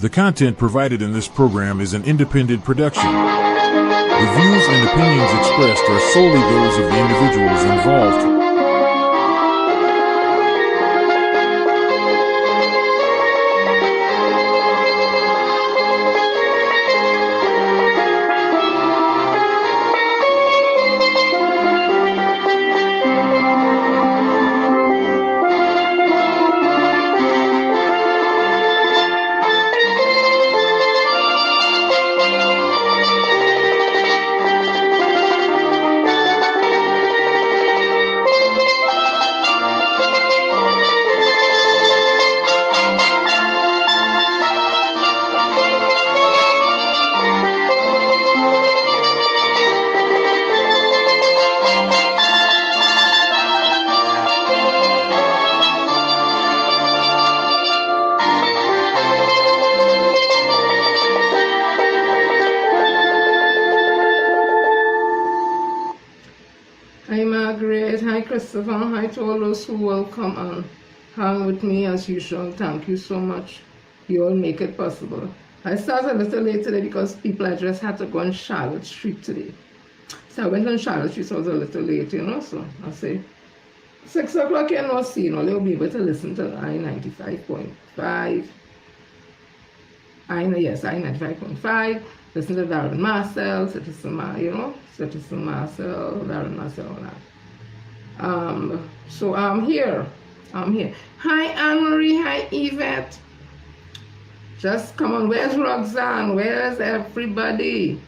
The content provided in this program is an independent production. The views and opinions expressed are solely those of the individuals involved. Hi Margaret, hi Christopher, hi to all those who will come and hang with me as usual. Thank you so much. You all make it possible. I started a little late today because people I just had to go on Charlotte Street today. So I went on Charlotte Street, so I was a little late, so I say 6 o'clock you know, see, they'll be able to listen to I-95.5. I-95.5. Listen to Darren Marcel, Citizen Marcel, Darren Marcel, all that. So I'm here. Hi Anne-Marie, hi Yvette. Just come on, where's Roxanne? Where's everybody?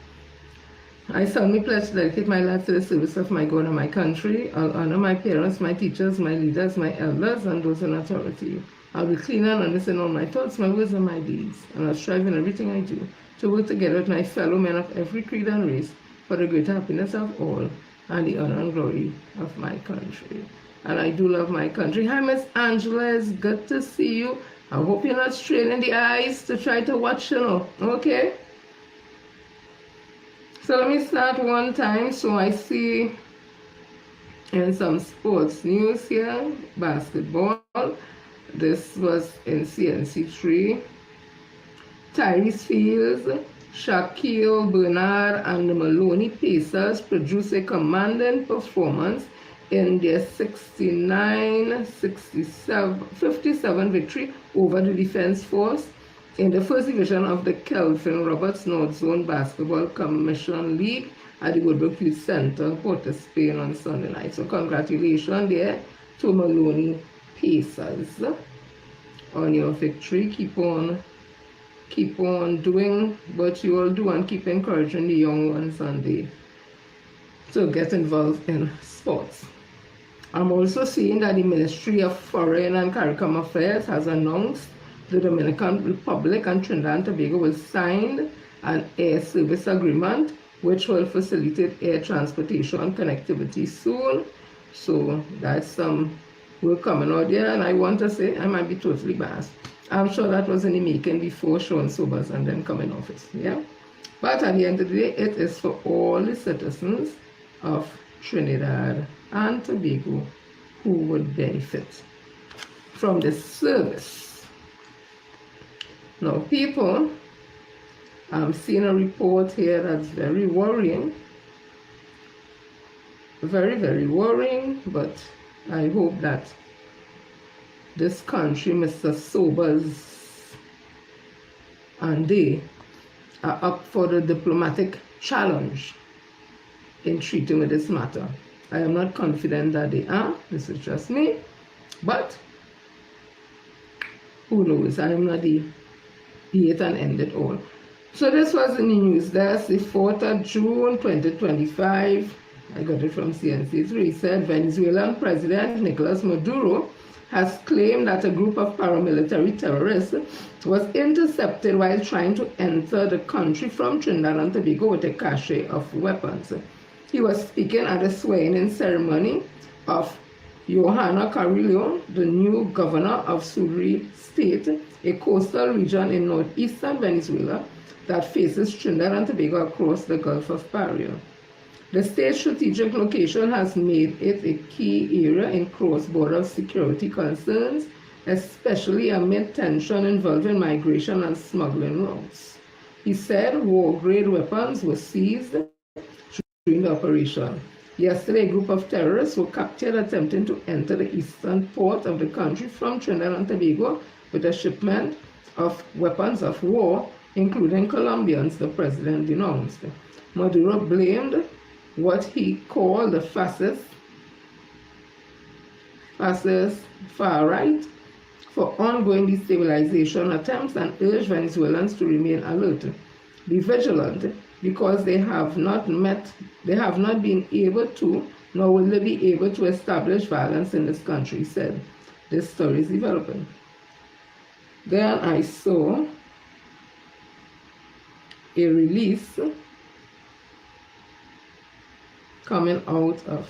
I solemnly pledge to dedicate my life to the service of my God and my country. I'll honor my parents, my teachers, my leaders, my elders, and those in authority. I'll be clean and honest in all my thoughts, my words, and my deeds. And I'll strive in everything I do to work together with my fellow men of every creed and race for the greater happiness of all and the honor and glory of my country. And I do love my country. Hi, Miss Angela. It's good to see you. I hope you're not straining the eyes to try to watch, okay? So let me start one time. So I see in some sports news here, basketball. This was in CNC3. Tyrese Fields, Shaquille Bernard, and the Maloney Pacers produced a commanding performance in their 59-57 victory over the Defense Force in the first division of the Kelvin Roberts North Zone Basketball Commission League at the Woodbrook Youth Center, Port of Spain on Sunday night. So congratulations there to Maloney Pacers on your victory. Keep on doing what you all do and keep encouraging the young ones to get involved in sports. I'm also seeing that the Ministry of Foreign and CARICOM Affairs has announced the Dominican Republic and Trinidad and Tobago will sign an air service agreement which will facilitate air transportation connectivity soon. So that's some work coming out there, and I want to say I might be totally biased. I'm sure that was in the making before Sean Sobers and then come in office, yeah? But at the end of the day, it is for all the citizens of Trinidad and Tobago who would benefit from this service. Now, people, I'm seeing a report here that's very worrying. Very, very worrying, but I hope that this country, Mr. Sobers, and they are up for the diplomatic challenge in treating with this matter. I am not confident that they are. This is just me. But who knows? I am not the be it and end it all. So this was in the news. That's the 4th of June 2025. I got it from CNC3. It said Venezuelan President Nicolas Maduro has claimed that a group of paramilitary terrorists was intercepted while trying to enter the country from Trinidad and Tobago with a cache of weapons. He was speaking at a swearing-in ceremony of Johanna Carrillo, the new governor of Sucre State, a coastal region in northeastern Venezuela that faces Trinidad and Tobago across the Gulf of Paria. The state's strategic location has made it a key area in cross-border security concerns especially amid tension involving migration and smuggling routes. He said war-grade weapons were seized during the operation. Yesterday, a group of terrorists were captured attempting to enter the eastern port of the country from Trinidad and Tobago with a shipment of weapons of war, including Colombians, the president denounced. Maduro blamed what he called the fascist far-right for ongoing destabilization attempts and urged Venezuelans to remain alert. Be vigilant, because they have not been able to, nor will they be able to establish violence in this country, he said. This story is developing. Then I saw a release coming out of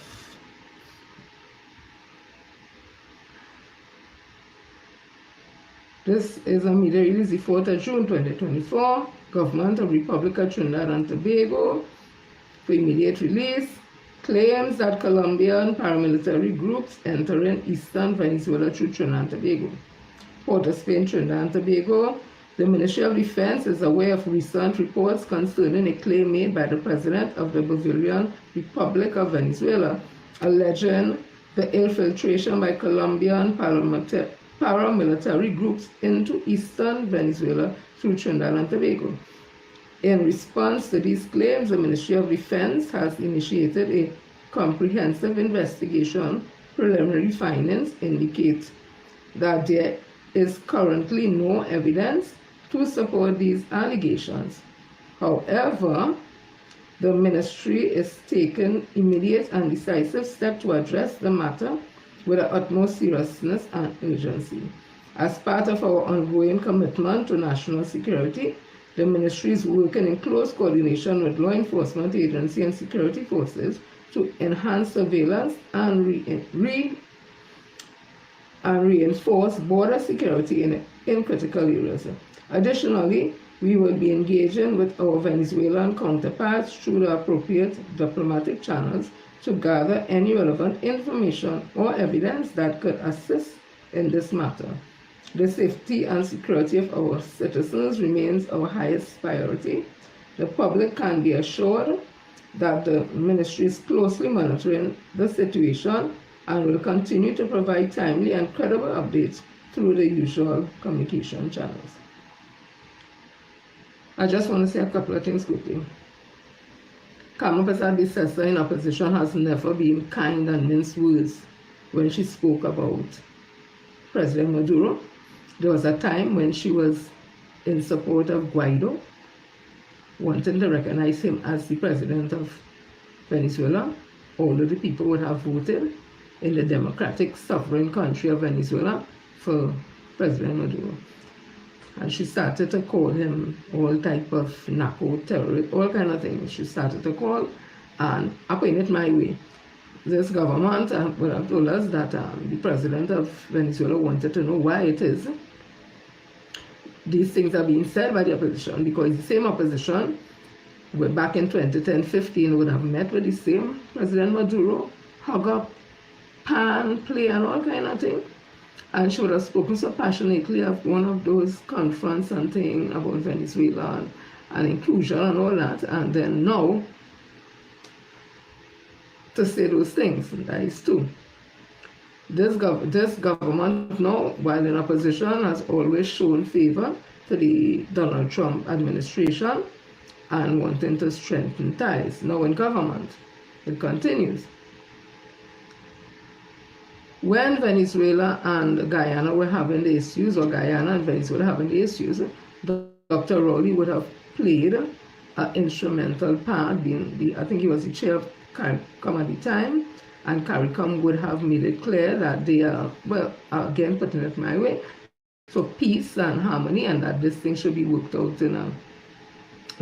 this is a media release, the 4th of June 2024, Government of Republic of Trinidad and Tobago, for immediate release, claims that Colombian paramilitary groups entering eastern Venezuela through Trinidad and Tobago. Port of Spain, Trinidad and Tobago. The Ministry of Defense is aware of recent reports concerning a claim made by the President of the Bolivarian Republic of Venezuela, alleging the infiltration by Colombian paramilitary groups into eastern Venezuela through Trinidad and Tobago. In response to these claims, the Ministry of Defense has initiated a comprehensive investigation. Preliminary findings indicate that there is currently no evidence to support these allegations. However, the ministry is taking immediate and decisive steps to address the matter with the utmost seriousness and urgency. As part of our ongoing commitment to national security, the ministry is working in close coordination with law enforcement agencies and security forces to enhance surveillance and reinforce border security in critical areas. Additionally, we will be engaging with our Venezuelan counterparts through the appropriate diplomatic channels to gather any relevant information or evidence that could assist in this matter. The safety and security of our citizens remains our highest priority. The public can be assured that the ministry is closely monitoring the situation and will continue to provide timely and credible updates through the usual communication channels. I just want to say a couple of things quickly. Carmen Pesar in opposition has never been kind and minced words when she spoke about President Maduro. There was a time when she was in support of Guaido, wanting to recognize him as the president of Venezuela, although the people would have voted in the democratic sovereign country of Venezuela for President Maduro. And she started to call him all type of narco terrorist, all kind of things she started to call, and I put it my way. This government would have told us that the president of Venezuela wanted to know why it is these things are being said by the opposition, because the same opposition back in 2010-15 would have met with the same President Maduro, hug up, pan, play, and all kind of thing. And she would have spoken so passionately of one of those conference and thing about Venezuela and inclusion and all that, and then now to say those things, and that is too. This government now, while in opposition, has always shown favor to the Donald Trump administration and wanting to strengthen ties. Now in government, it continues. When Venezuela and Guyana were having the issues, or Guyana and Venezuela having the issues, Dr. Rowley would have played an instrumental part, I think he was the chair of CARICOM at the time, and CARICOM would have made it clear that they are, well, again putting it my way, for peace and harmony, and that this thing should be worked out in a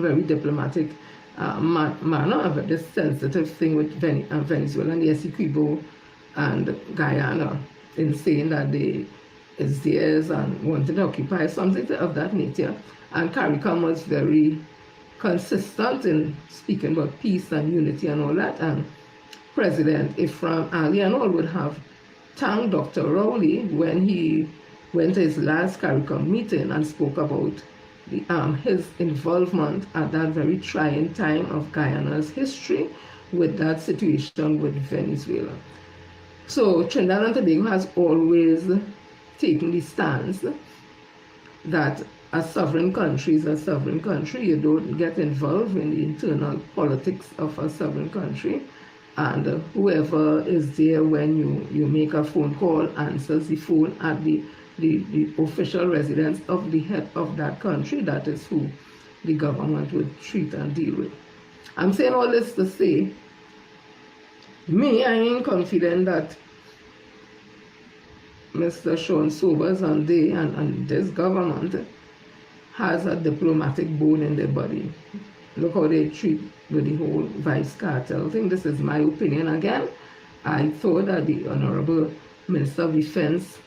very diplomatic manner, of this sensitive thing with Venezuela and the Essequibo and Guyana, in saying that they is theirs and wanted to occupy something of that nature. And CARICOM was very consistent in speaking about peace and unity and all that, and President Ifram Ali and all would have thanked Dr. Rowley when he went to his last CARICOM meeting and spoke about his involvement at that very trying time of Guyana's history with that situation with Venezuela. So Trinidad and Tobago has always taken the stance that a sovereign country is a sovereign country. You don't get involved in the internal politics of a sovereign country. And whoever is there when you make a phone call answers the phone at the official residence of the head of that country. That is who the government would treat and deal with. I'm saying all this to say, I ain't confident that Mr. Sean Sobers and this government has a diplomatic bone in their body. Look how they treat with the whole vice cartel thing. This is my opinion again. I thought that the Honorable Minister of Defense,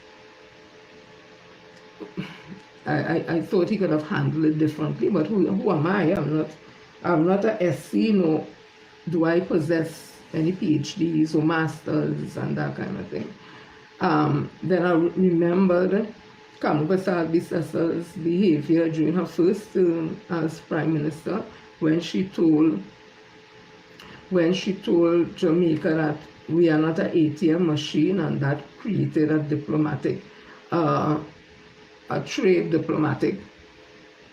I thought he could have handled it differently, but who am I? I'm not a SC, no. Do I possess any PhDs or masters and that kind of thing? Then I remembered Kamala Bissessa's behavior during her first term as Prime Minister, when she told Jamaica that we are not an ATM machine, and that created a diplomatic, a trade diplomatic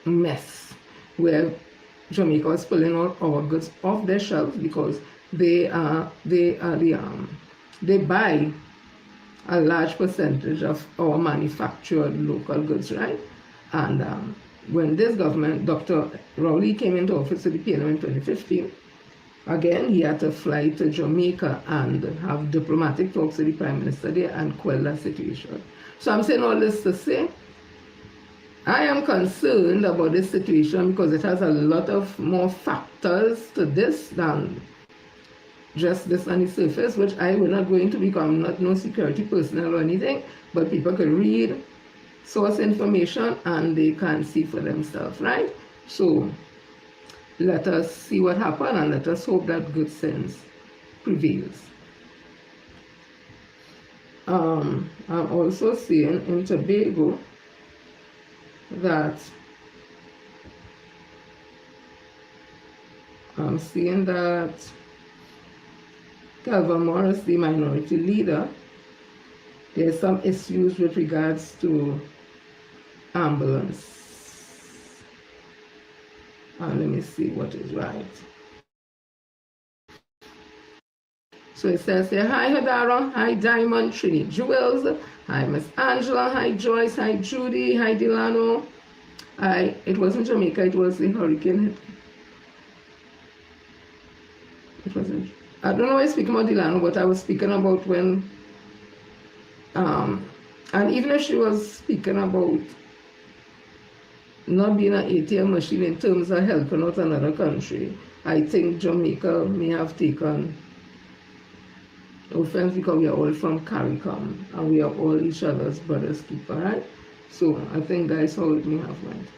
mess, where Jamaica was pulling out our goods off their shelves because they buy a large percentage of our manufactured local goods, right? And when this government, Dr. Rowley, came into office with the PNM in 2015, again, he had to fly to Jamaica and have diplomatic talks with the Prime Minister there and quell that situation. So I'm saying all this to say, I am concerned about this situation because it has a lot of more factors to this than just this on the surface, which I will not go into because I'm not no security personnel or anything, but people can read source information and they can see for themselves, right? So let us see what happens, and let us hope that good sense prevails. I'm also seeing in Tobago that Calvin Morris, the minority leader, there's some issues with regards to ambulance. Let me see what is right. So it says here, hi Hadara, hi Diamond, Trini Jewels, hi Miss Angela, hi Joyce, hi Judy, hi Delano. It wasn't Jamaica, it was the hurricane. It wasn't. I don't know why I'm speaking about Delano, but I was speaking about when, and even if she was speaking about not being an ATM machine in terms of helping out another country, I think Jamaica may have taken offense because we are all from CARICOM and we are all each other's brother's keeper, right? So I think that's how it may have went.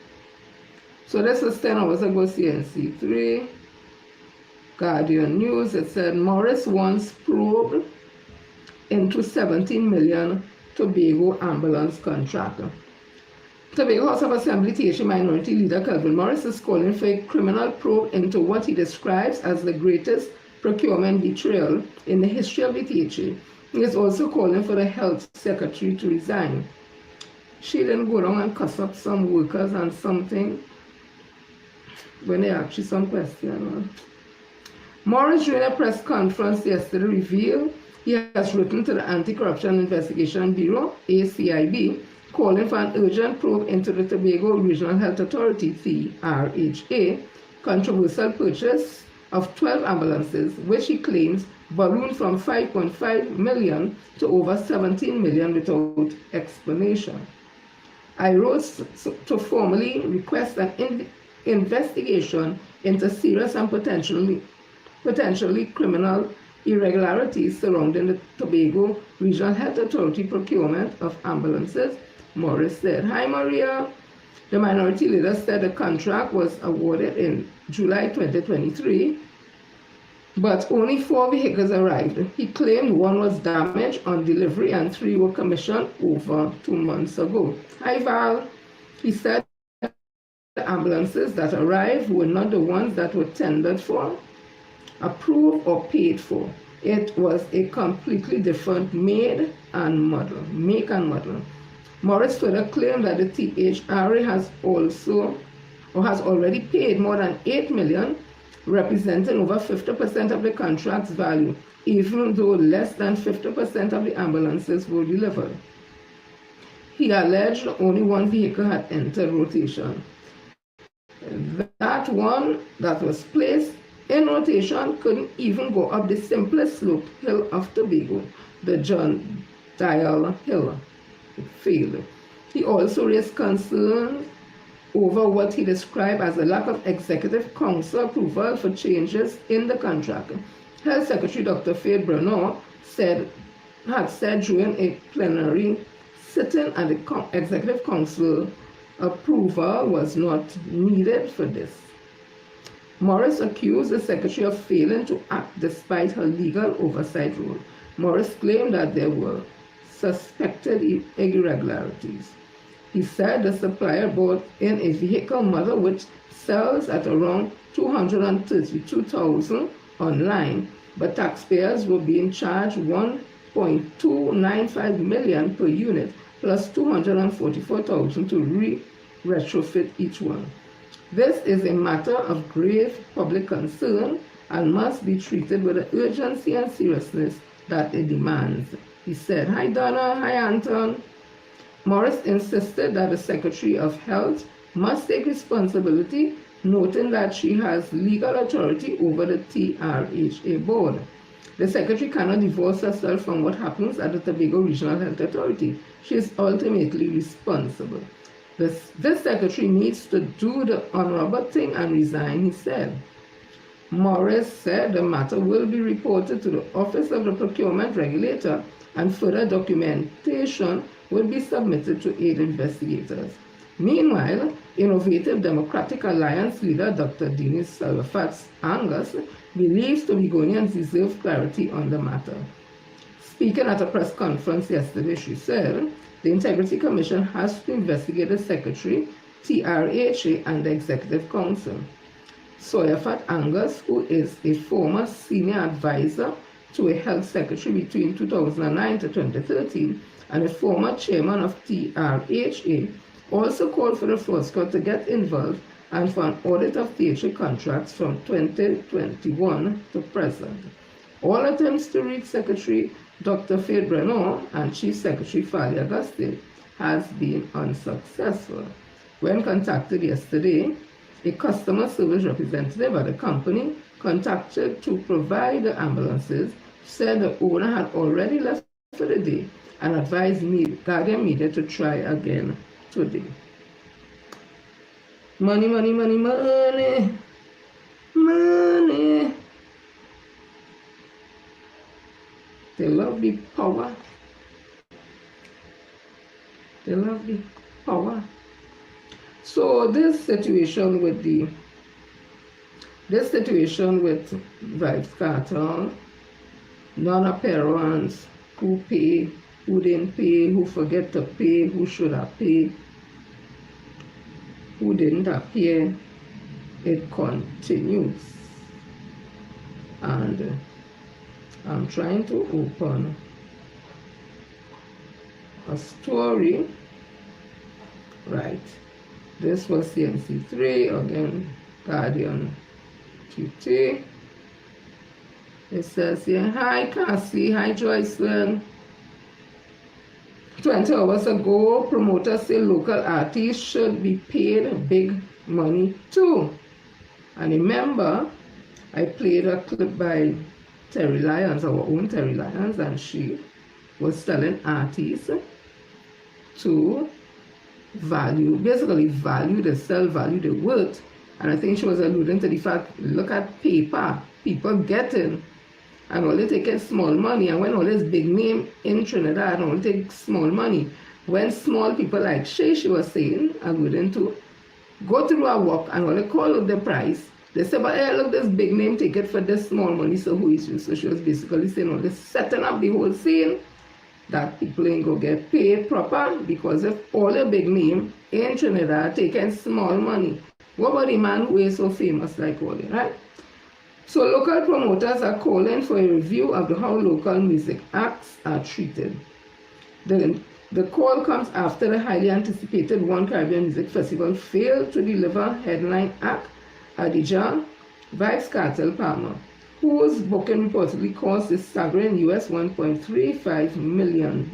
So this was 10 hours ago, CNC3. Guardian News, it said Morris once probed into 17 million Tobago ambulance contract. Tobago House of Assembly THA Minority Leader Calvin Morris is calling for a criminal probe into what he describes as the greatest procurement betrayal in the history of the THA. He is also calling for the Health Secretary to resign. She didn't go down and cuss up some workers and something when they asked you some question. Morris, during a press conference yesterday, revealed he has written to the Anti-Corruption Investigation Bureau, ACIB, calling for an urgent probe into the Tobago Regional Health Authority, TRHA, controversial purchase of 12 ambulances, which he claims ballooned from 5.5 million to over 17 million without explanation. I wrote to formally request an investigation into serious and potentially criminal irregularities surrounding the Tobago Regional Health Authority procurement of ambulances, Morris said. Hi Maria. The minority leader said the contract was awarded in July 2023 but only 4 vehicles arrived. He claimed 1 was damaged on delivery and 3 were commissioned over 2 months ago. Hi Val, he said the ambulances that arrived were not the ones that were tendered for, approved or paid for. It was a completely different make and model. Morris further claimed that the THRA has already paid more than $8 million, representing over 50% of the contract's value, even though less than 50% of the ambulances were delivered. He alleged only 1 vehicle had entered rotation. That one that was placed in rotation couldn't even go up the simplest sloped hill of Tobago, the John Dial Hill. It failed. He also raised concerns over what he described as a lack of executive council approval for changes in the contract. Health Secretary Dr. Faith Brenner had said during a plenary sitting at the Executive Council approval was not needed for this. Morris accused the Secretary of failing to act despite her legal oversight role. Morris claimed that there were suspected irregularities. He said the supplier bought in a vehicle model which sells at around $232,000 online, but taxpayers were being charged $1.295 million per unit plus $244,000 to retrofit each one. This is a matter of grave public concern and must be treated with the urgency and seriousness that it demands, he said. Hi Donna, hi Anton. Morris insisted that the Secretary of Health must take responsibility, noting that she has legal authority over the TRHA board. The Secretary cannot divorce herself from what happens at the Tobago Regional Health Authority. She is ultimately responsible. This Secretary needs to do the honorable thing and resign, he said. Morris said the matter will be reported to the Office of the Procurement Regulator and further documentation will be submitted to aid investigators. Meanwhile, Innovative Democratic Alliance leader Dr. Dennis Salafat Angus believes Tobagonians deserve clarity on the matter. Speaking at a press conference yesterday, she said, the Integrity Commission has to investigate the Secretary, TRHA, and the Executive Council. Soyafat Angus, who is a former senior advisor to a health secretary between 2009 to 2013 and a former chairman of TRHA, also called for the Fraud Squad to get involved and for an audit of THA contracts from 2021 to present. All attempts to reach Secretary Dr. Faith Brenner and Chief Secretary Fali Augustine has been unsuccessful. When contacted yesterday, a customer service representative at the company contacted to provide the ambulances said the owner had already left for the day and advised Guardian Media to try again today. Money, money, money, money, money. They love the power. They love the power. So this situation with Vibes Cartel, non-appearance, who pay, who didn't pay, who forget to pay, who should have paid, who didn't appear, it continues. And I'm trying to open a story. Right. This was CNC3, again, Guardian QT. It says here, hi Cassie, hi Joycelyn. 20 hours ago, promoters say local artists should be paid big money too. And remember, I played a clip by Terry Lyons, our own Terry Lyons, and she was telling artists to value the sell value the worth. And I think she was alluding to the fact, look at paper, people getting, and only taking small money. And when all this big name in Trinidad only take small money, when small people like she was saying, alluding to, go through a walk and only call out the price, They said, but hey, look, this big name ticket for this small money, so who is you? So she was basically saying, oh, this setting up the whole scene that people ain't go get paid proper, because if all the big name in Trinidad taking small money, what about the man who is so famous like all that, right? So local promoters are calling for a review of how local music acts are treated. The call comes after the highly anticipated One Caribbean Music Festival failed to deliver headline act Adidja Vybz Kartel Palmer, whose booking reportedly cost a staggering US $1.35 million.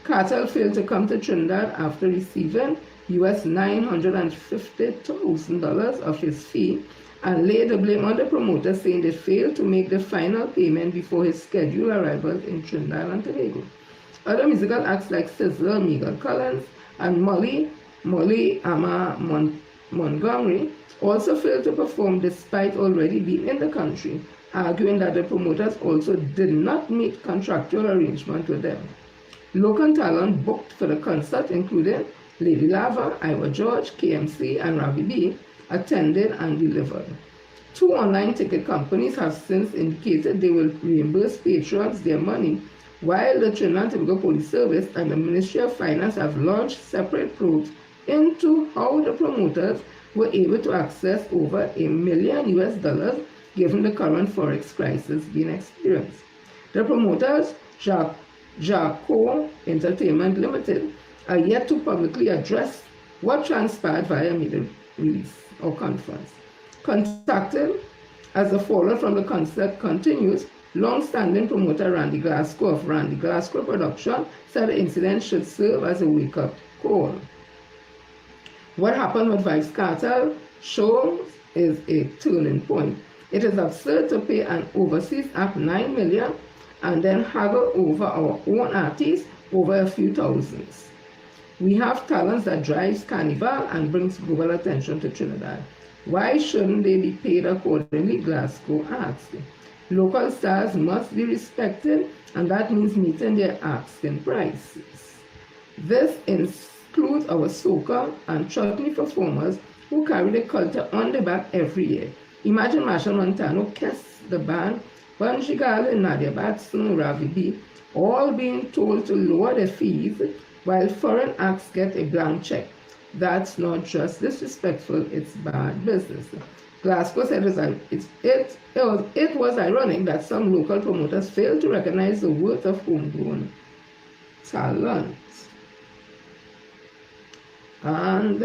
Kartel failed to come to Trinidad after receiving US $950,000 of his fee and laid the blame on the promoter, saying they failed to make the final payment before his scheduled arrival in Trinidad and Tobago. Other musical acts like Sizzler, Megan Collins, and Molly Ama Montgomery also failed to perform despite already being in the country, arguing that the promoters also did not meet contractual arrangement with them. Local talent booked for the concert, including Lady Lava, Iowa George, KMC, and Ravi B, attended and delivered. 2 online ticket companies have since indicated they will reimburse patrons their money, while the Trinidad and Tobago Police Service and the Ministry of Finance have launched separate probes into how the promoters were able to access over $1 million US given the current forex crisis being experienced. The promoters, Jaco Entertainment Limited, are yet to publicly address what transpired via media release or conference. Contacted as the fallout from the concert continues, long-standing promoter Randy Glasgow of Randy Glasgow Production said the incident should serve as a wake-up call. What happened with Vybz Kartel shows is a turning point. It is absurd to pay an overseas act $9 million and then haggle over our own artists over a few thousands. We have talents that drives carnival and brings global attention to Trinidad. Why shouldn't they be paid accordingly? Glasgow asked. Local stars must be respected, and that means meeting their asking prices. This includes our soca and chutney performers who carry the culture on their back every year. Imagine Marshall Montano, Kes, the band, Bunji Garlin, Nadia Batson, Ravi B, all being told to lower their fees while foreign acts get a blank check. That's not just disrespectful, it's bad business. Glasgow said it was ironic that some local promoters failed to recognize the worth of homegrown talent. And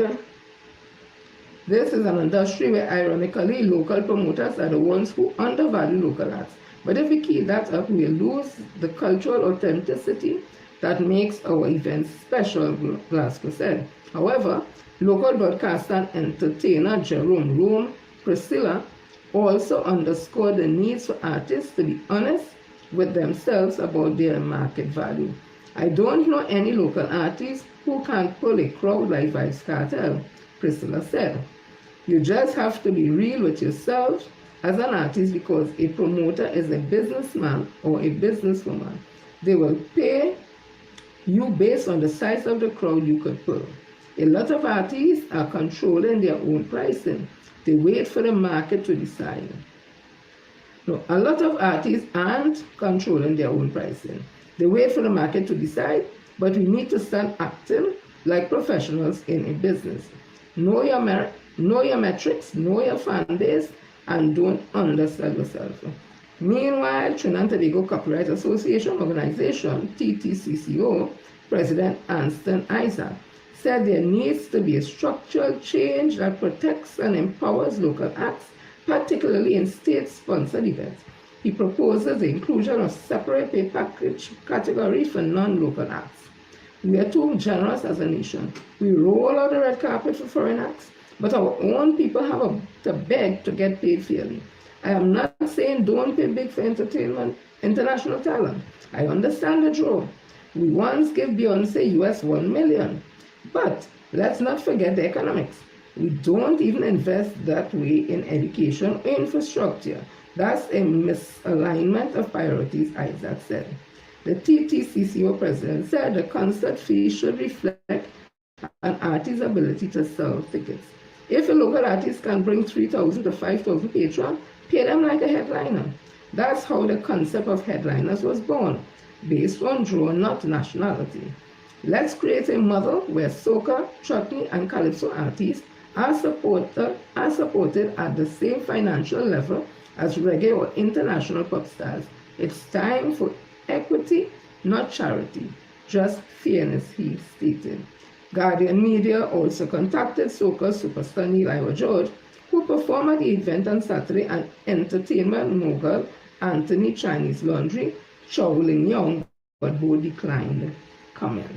this is an industry where, ironically, local promoters are the ones who undervalue local acts. But if we keep that up, we'll lose the cultural authenticity that makes our events special, Glasgow said. However, local broadcaster and entertainer Jerome Rome Priscilla also underscored the needs for artists to be honest with themselves about their market value. I don't know any local artist who can't pull a crowd like Vybz Kartel, Priscilla said. You just have to be real with yourself as an artist, because a promoter is a businessman or a businesswoman. They will pay you based on the size of the crowd you could pull. A lot of artists are controlling their own pricing. They wait for the market to decide. No, a lot of artists aren't controlling their own pricing. They wait for the market to decide, but we need to start acting like professionals in a business. Know your metrics, know your fan base, and don't undersell yourself. Meanwhile, Trinidad and Tobago Copyright Association Organization, TTCCO, President Anston Isaac, said there needs to be a structural change that protects and empowers local acts, particularly in state-sponsored events. He proposes the inclusion of separate pay package categories for non-local acts. We are too generous as a nation. We roll out the red carpet for foreign acts, but our own people have to beg to get paid fairly. I am not saying don't pay big for entertainment, international talent. I understand the draw. We once gave Beyonce US $1 million. But let's not forget the economics. We don't even invest that way in education or infrastructure. That's a misalignment of priorities, Isaac said. The TTCCO president said the concert fee should reflect an artist's ability to sell tickets. If a local artist can bring 3,000 to 5,000 patrons, pay them like a headliner. That's how the concept of headliners was born, based on draw, not nationality. Let's create a model where soca, chutney, and calypso artists are supported at the same financial level as reggae or international pop stars. It's time for equity, not charity, just fairness, he stated. Guardian Media also contacted soca superstar Neil George, who performed at the event on Saturday, and entertainment mogul Anthony Chinese Laundry, Chow Lin Young, but both declined comment.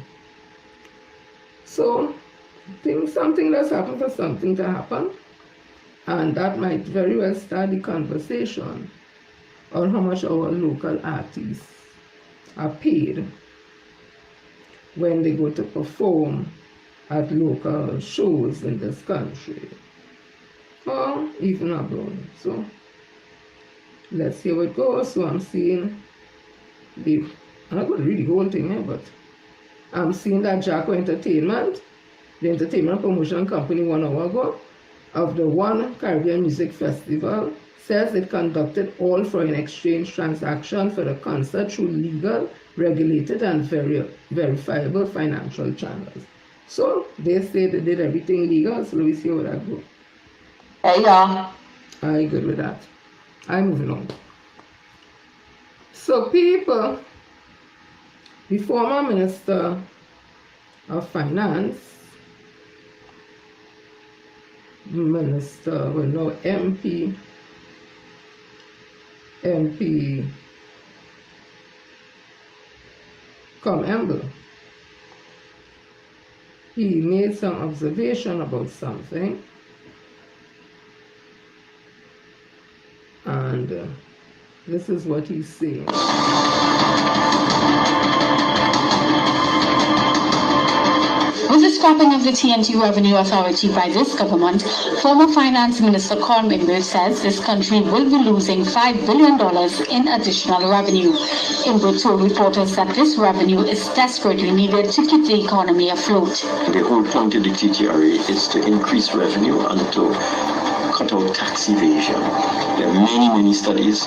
So, think something that's happened for something to happen, and that might very well start the conversation on how much our local artists are paid when they go to perform at local shows in this country, or even abroad. So let's see how it goes. So I'm seeing I'm not going to read the whole thing here, but I'm seeing that Jacko Entertainment, the entertainment promotion company 1 hour ago, of the One Caribbean Music Festival, says it conducted all foreign exchange transactions for the concert through legal, regulated, and verifiable financial channels. So they say they did everything legal, so we see how that goes. Hey, y'all. I good with that. I'm moving on. So people, the former Minister of Finance, Minister, well no, MP Comemble, he made some observation about something, and this is what he's saying. With the scrapping of the TNT Revenue Authority by this government, former Finance Minister Imbe says this country will be losing $5 billion in additional revenue. Imbe told reporters that this revenue is desperately needed to keep the economy afloat. The whole point of the TTRA is to increase revenue and to cut out tax evasion. There are many studies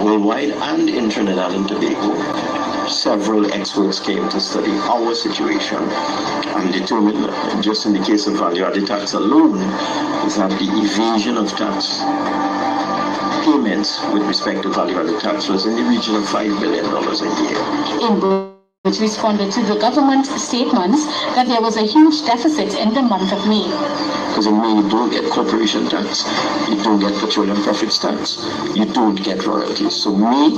worldwide and in Trinidad and Tobago. Several experts came to study our situation and determined, just in the case of value-added tax alone, is that the evasion of tax payments with respect to value-added tax was in the region of $5 billion a year. Which responded to the government statements that there was a huge deficit in the month of May. Because in May you don't get corporation tax, you don't get petroleum profits tax, you don't get royalties. So May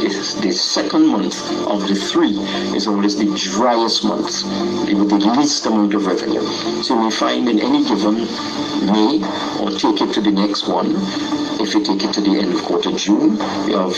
is the second month of the three, is always the driest month with the least amount of revenue. So we find in any given May, or take it to the next one, if you take it to the end of quarter June, you have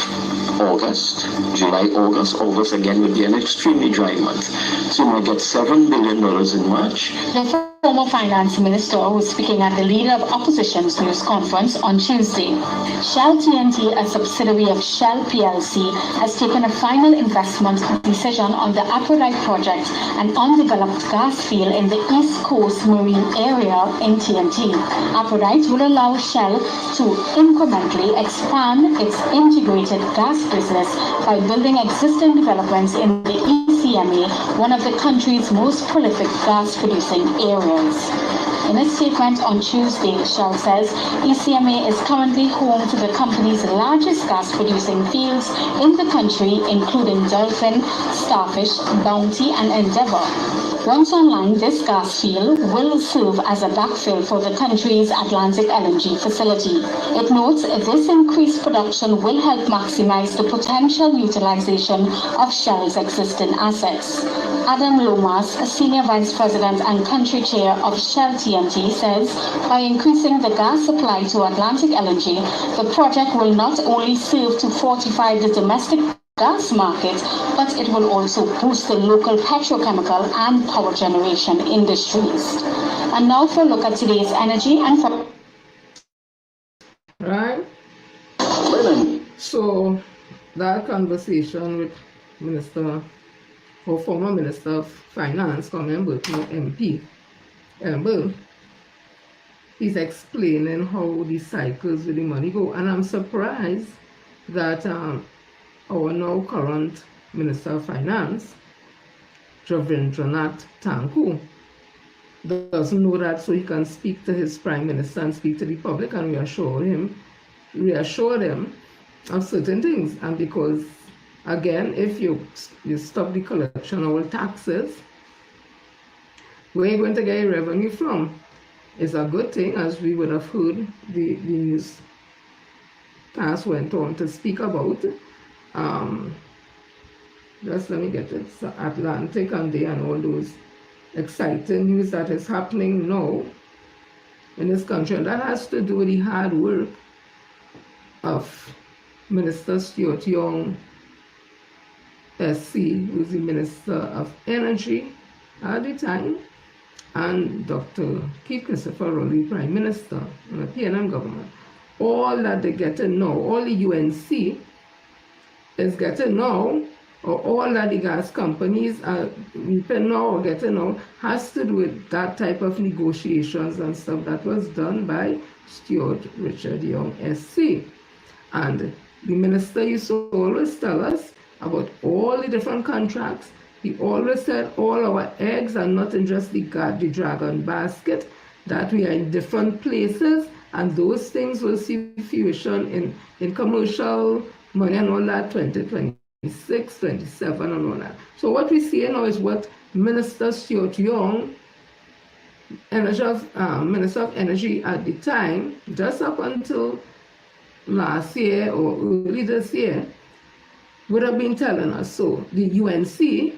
August, July, August again would be an extremely dry month. So you might get $7 billion in March. The former finance minister was speaking at the Leader of Opposition's news conference on Tuesday. Shell TNT, a subsidiary of Shell PLC, has taken a final investment decision on the Aphrodite project, an undeveloped gas field in the East Coast Marine area in TNT. Aphrodite will allow Shell to incrementally expand its integrated gas business by building existing developments in the ECMA, one of the country's most prolific gas-producing areas. In a statement on Tuesday, Shell says ECMA is currently home to the company's largest gas-producing fields in the country, including Dolphin, Starfish, Bounty, and Endeavour. Once online, this gas field will serve as a backfill for the country's Atlantic LNG facility. It notes this increased production will help maximize the potential utilization of Shell's existing assets. Adam Lomas, Senior Vice President and Country Chair of Shell TNT, says by increasing the gas supply to Atlantic LNG, the project will not only serve to fortify the domestic gas market, but it will also boost the local petrochemical and power generation industries. And now for a look at today's energy and for... Right? So that conversation with former Minister of Finance, Comemble, MP, he's explaining how the cycles with the money go. And I'm surprised that our now current Minister of Finance, Ravindranath Thakur, doesn't know that, so he can speak to his Prime Minister and speak to the public and reassure them of certain things. And because, again, if you stop the collection of all taxes, where are you going to get your revenue from? It's a good thing, as we would have heard the newscast went on to speak about. Just let me get it. So Atlantic and all those exciting news that is happening now in this country. And that has to do with the hard work of Minister Stuart Young, SC, who's the Minister of Energy at the time, and Dr. Keith Christopher Rowley, Prime Minister in the PNM government. All that they get to know, all the UNC is getting now, or all that the gas companies are reaping now or getting now, has to do with that type of negotiations and stuff that was done by Stuart Richard Young, SC. And the minister used to always tell us about all the different contracts. He always said all our eggs are not in just the dragon basket, that we are in different places, and those things will see fruition in commercial money and all that 2026, 27 and all that. So what we see now is what Minister Stuart Young, Minister of Energy at the time, just up until last year or early this year, would have been telling us. So the UNC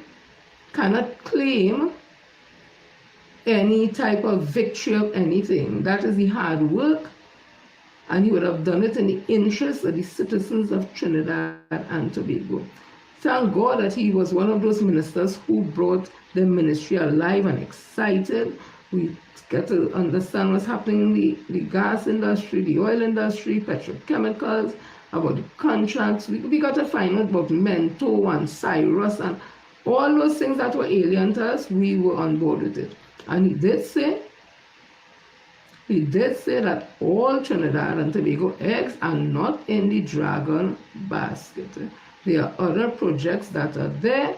cannot claim any type of victory of anything. That is the hard work, and he would have done it in the interest of the citizens of Trinidad and Tobago. Thank God that he was one of those ministers who brought the ministry alive and excited. We get to understand what's happening in the gas industry, the oil industry, petrochemicals, about the contracts. We got to find out about Mento and Cyrus and all those things that were alien to us. We were on board with it. And he did say that all Trinidad and Tobago eggs are not in the dragon basket. There are other projects that are there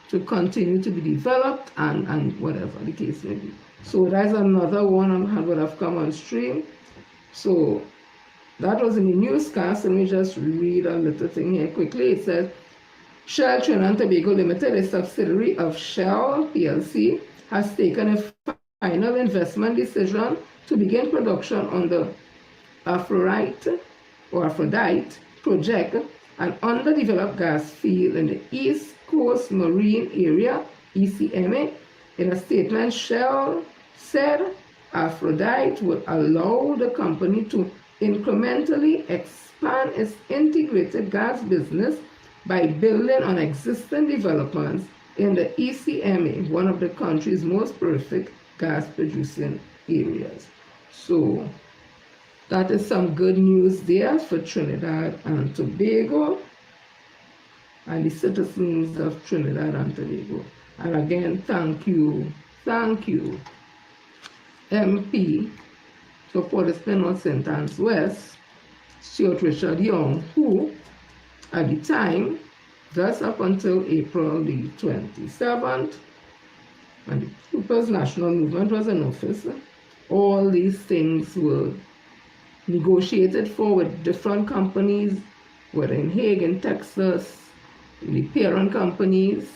to continue to be developed and whatever the case may be. So that's another one that would have come on stream. So that was in the newscast. Let me just read a little thing here quickly. It says, Shell Trinidad and Tobago Limited, a subsidiary of Shell PLC, has taken a final investment decision to begin production on the Aphrodite project, an underdeveloped gas field in the East Coast Marine Area, ECMA. In a statement, Shell said Aphrodite would allow the company to incrementally expand its integrated gas business by building on existing developments in the ECMA, one of the country's most prolific gas producing areas. So that is some good news there for Trinidad and Tobago and the citizens of Trinidad and Tobago. And again, thank you, MP for Portiston North St. Anne's West, Stuart Richard Young, who at the time, just up until April the 27th, and the People's National Movement was in office, all these things were negotiated for with different companies, whether in Hague, in Texas, the parent companies,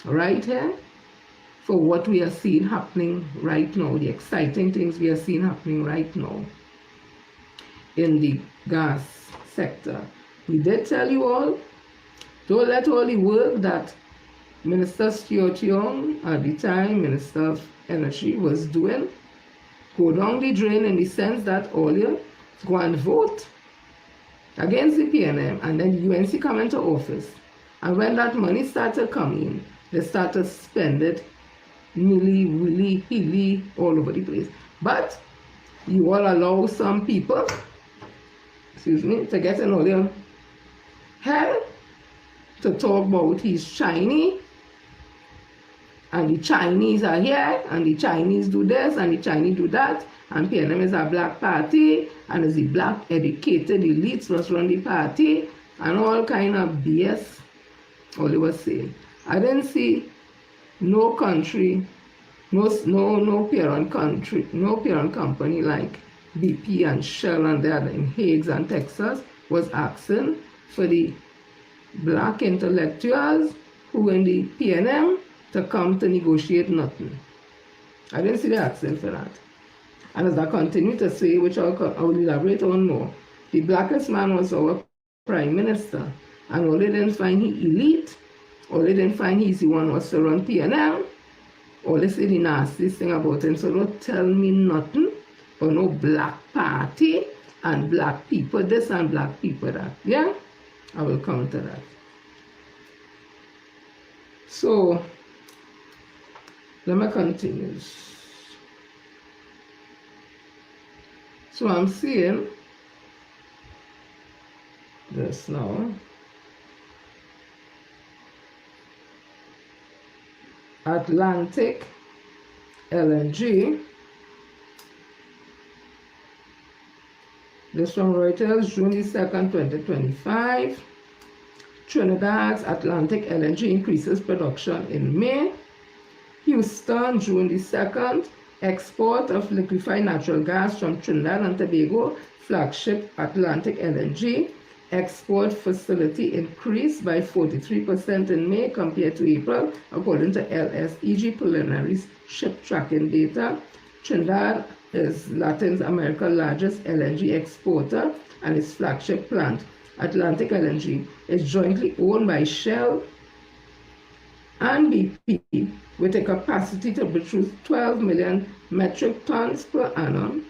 right here, for what we are seeing happening right now, the exciting things we are seeing happening right now in the gas sector. We did tell you all, don't let all the work that Minister Stuart Young, at the time Minister of Energy, was doing go down the drain, in the sense that all you go and vote against the PNM, and then the UNC come into office. And when that money started coming, they started spend it willy-hilly all over the place. But you all allow some people, to get in all your head, to talk about he's Chinese, and the Chinese are here, and the Chinese do this, and the Chinese do that, and PNM is a black party, and it's the black educated elites was run the party, and all kind of BS, all they was saying. I didn't see no country, no parent country, no parent company like BP and Shell and that in Hagues and Texas was asking for the black intellectuals who in the PNM to come to negotiate nothing. I didn't see the asking for that. And as I continue to say, which I will elaborate on more, the blackest man was our prime minister, and all they didn't find he elite, all they didn't find he's the one was to run PNM, all they say the nastiest thing about him. So don't tell me nothing or no black party and black people this and black people that. Yeah? I will come to that. So let me continue. So I'm seeing this now. Atlantic LNG. This from Reuters, June 2nd, 2025. Trinidad's Atlantic LNG increases production in May. Houston, June 2nd, export of liquefied natural gas from Trinidad and Tobago flagship Atlantic LNG export facility increased by 43% in May compared to April, according to LSEG preliminary ship tracking data. Trinidad is Latin America's largest LNG exporter, and its flagship plant, Atlantic LNG, is jointly owned by Shell and BP, with a capacity to produce 12 million metric tons per annum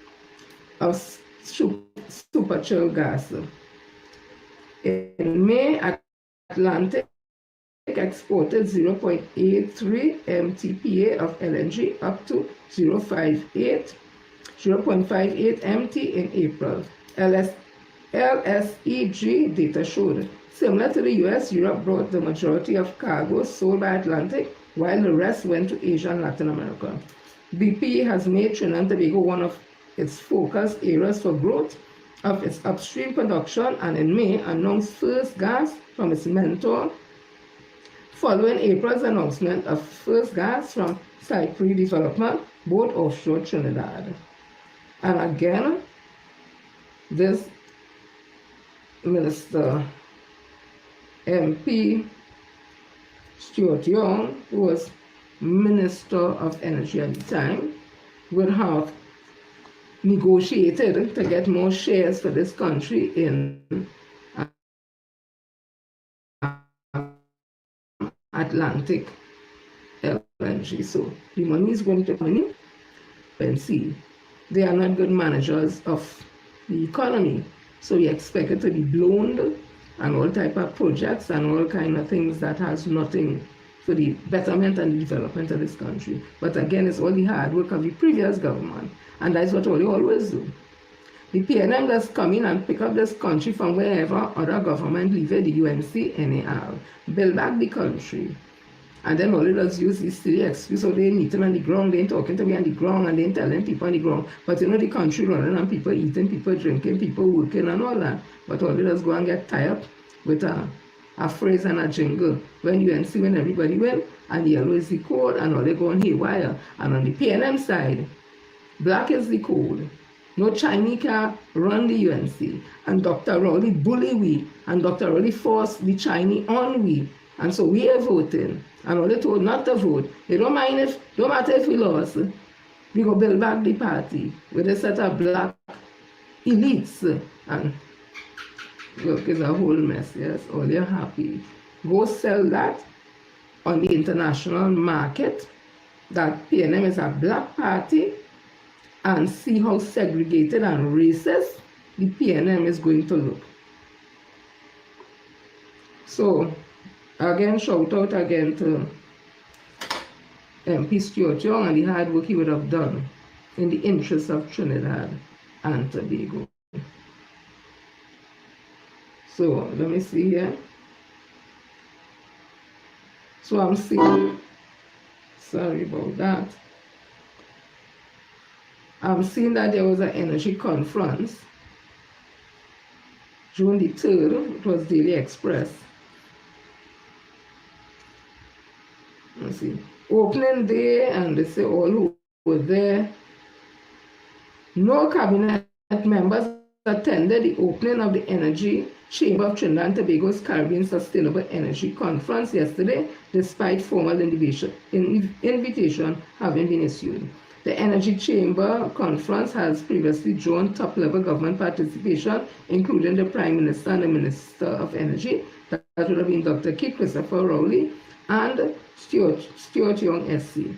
of superchill gas. In May, Atlantic exported 0.83 MTPA of LNG up to 0.58 MT in April. LSEG data showed. Similar to the US, Europe brought the majority of cargoes sold by Atlantic, while the rest went to Asia and Latin America. BP has made Trinidad and Tobago one of its focus areas for growth of its upstream production, and in May announced first gas from its mentor, following April's announcement of first gas from Cypress development, both offshore Trinidad. And again, this Minister MP Stuart Young, who was Minister of Energy at the time, would have negotiated to get more shares for this country in Atlantic LNG. So the money is going to come in and see. They are not good managers of the economy. So we expect it to be blown and all type of projects and all kind of things that has nothing for the betterment and the development of this country. But again, it's all the hard work of the previous government. And that's what all they always do. The PNM just come in and pick up this country from wherever other government leave it, the UNC, NAR, build back the country. And then all they just use this silly excuse, so they meeting on the ground, they ain't talking to me on the ground, and they ain't telling people on the ground. But you know the country running and people eating, people drinking, people working and all that. But all they just go and get tied up with a phrase and a jingle. When UNC, when everybody win, and yellow is the code, and all they go on haywire. And on the PNM side, black is the code. No Chinese can run the UNC. And Dr. Rowley bully we, and Dr. Rowley force the Chinese on we. And so we are voting. And all they told not to vote. They don't mind if, don't matter if we lost. We go build back the party with a set of black elites. And look, it's a whole mess, yes, all you're happy. Go sell that on the international market, that PNM is a black party, and see how segregated and racist the PNM is going to look. So, again, shout out again to MP Stuart Young and the hard work he would have done in the interest of Trinidad and Tobago. So, let me see here. So, I'm seeing, sorry about that. I'm seeing that there was an energy conference June the 3rd. It was Daily Express. Let's see. Opening day, and they say all who were there. No cabinet members attended the opening of the Energy Chamber of Trinidad and Tobago's Caribbean Sustainable Energy Conference yesterday, despite formal invitation having been issued. The Energy Chamber Conference has previously drawn top-level government participation, including the Prime Minister and the Minister of Energy. That would have been Dr. Kit Christopher Rowley and Stuart Young SC.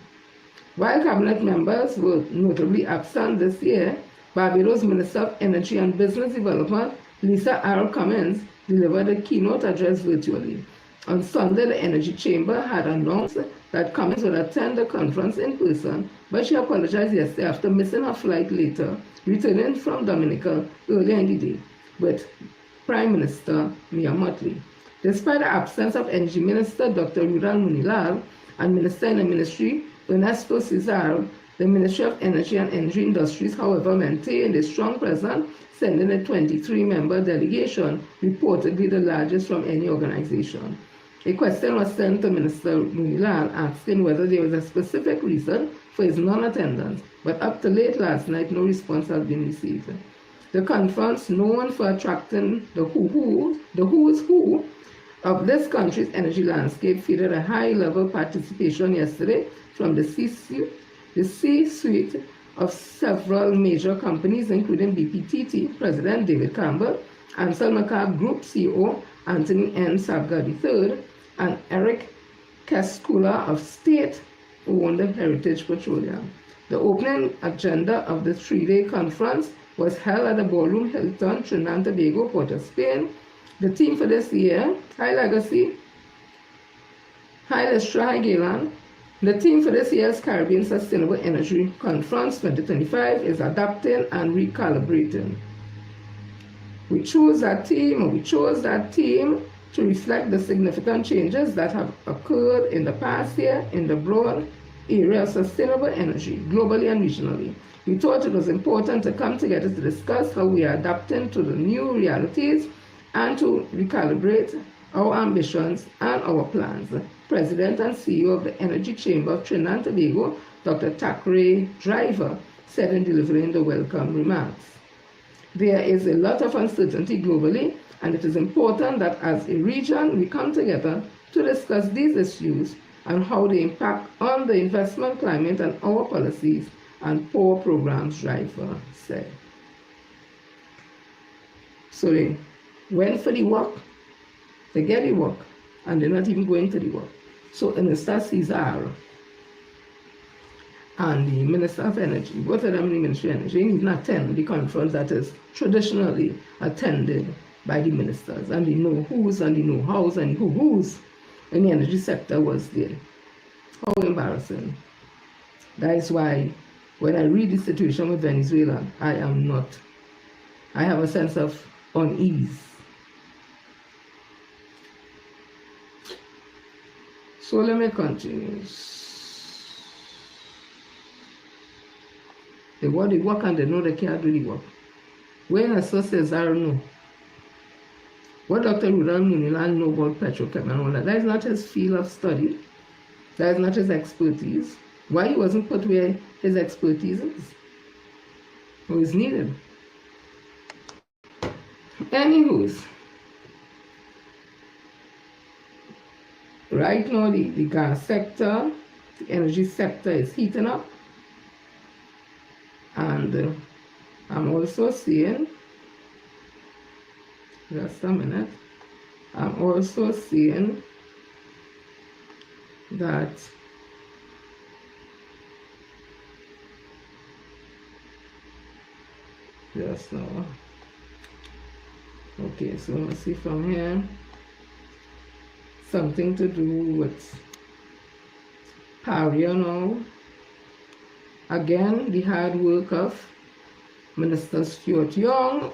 While cabinet members were notably absent this year, Barbados Minister of Energy and Business Development, Lisa R. Cummins, delivered a keynote address virtually. On Sunday, the Energy Chamber had announced that Cummins would attend the conference in person, but she apologized yesterday after missing her flight later, returning from Dominica earlier in the day with Prime Minister Mia Mottley. Despite the absence of Energy Minister Dr. Rudal Munilal and Minister in the Ministry Ernesto Cesar, the Ministry of Energy and Energy Industries, however, maintained a strong presence, sending a 23-member delegation, reportedly the largest from any organization. A question was sent to Minister Munilal asking whether there was a specific reason for his non-attendance, but up to late last night, no response has been received. The conference, known for attracting the who's who of this country's energy landscape, featured a high-level participation yesterday from the C-suite of several major companies, including BPTT President David Campbell, Ansel McCabe Group CEO Anthony N. Sabga III, and Eric Keskula of state-owned Heritage Petroleum. The opening agenda of the three-day conference was held at the Ballroom Hilton, Trinidad and Tobago, Port of Spain. The theme for this year, High Legacy, High Lustre, High Galan. The theme for this year's Caribbean Sustainable Energy Conference 2025 is Adapting and Recalibrating. We chose that theme to reflect the significant changes that have occurred in the past year in the broad area of sustainable energy, globally and regionally. We thought it was important to come together to discuss how we are adapting to the new realities and to recalibrate our ambitions and our plans. President and CEO of the Energy Chamber of Trinidad and Tobago, Dr. Tekk Driver, said in delivering the welcome remarks. There is a lot of uncertainty globally, and it is important that as a region we come together to discuss these issues and how they impact on the investment climate and our policies and power programs, Driver said. So they went for the work, they get the work, and they're not even going to the work. So Minister Cesar and the Minister of Energy, both of them in the Ministry of Energy, didn't attend the conference that is traditionally attended by the ministers, and they know who's and they know how's and who's in the energy sector was there. How embarrassing. That is why when I read the situation with Venezuela, I have a sense of unease. So let me continue. They want the work and they know they can't do the work. When a source says, I don't know. What Dr. Rudal Munilal know about petrochem and all that is not his field of study. That is not his expertise. Why he wasn't put where his expertise is? Or is needed. Anywho's, right now the gas sector, the energy sector is heating up. And I'm also seeing, just a minute, I'm also seeing that just now. Okay, so let's see from here. Something to do with Paria now. Again, the hard work of Minister Stuart Young.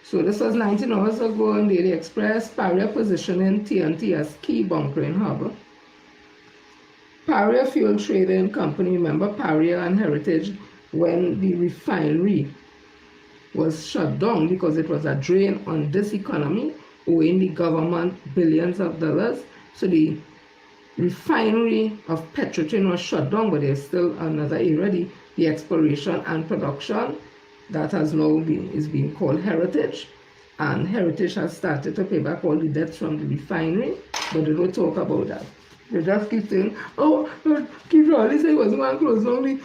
So this was 19 hours ago in Daily Express. Paria positioning TNT as key bunkering hub. Paria Fuel Trading Company, remember Paria and Heritage, when the refinery was shut down because it was a drain on this economy, owing the government billions of dollars. So the refinery of Petrotrin was shut down, but there's still another area, the exploration and production, that has now is being called Heritage. And Heritage has started to pay back all the debts from the refinery, but they don't talk about that. They just keep saying, oh, Keith Rowley said he wasn't going to close down the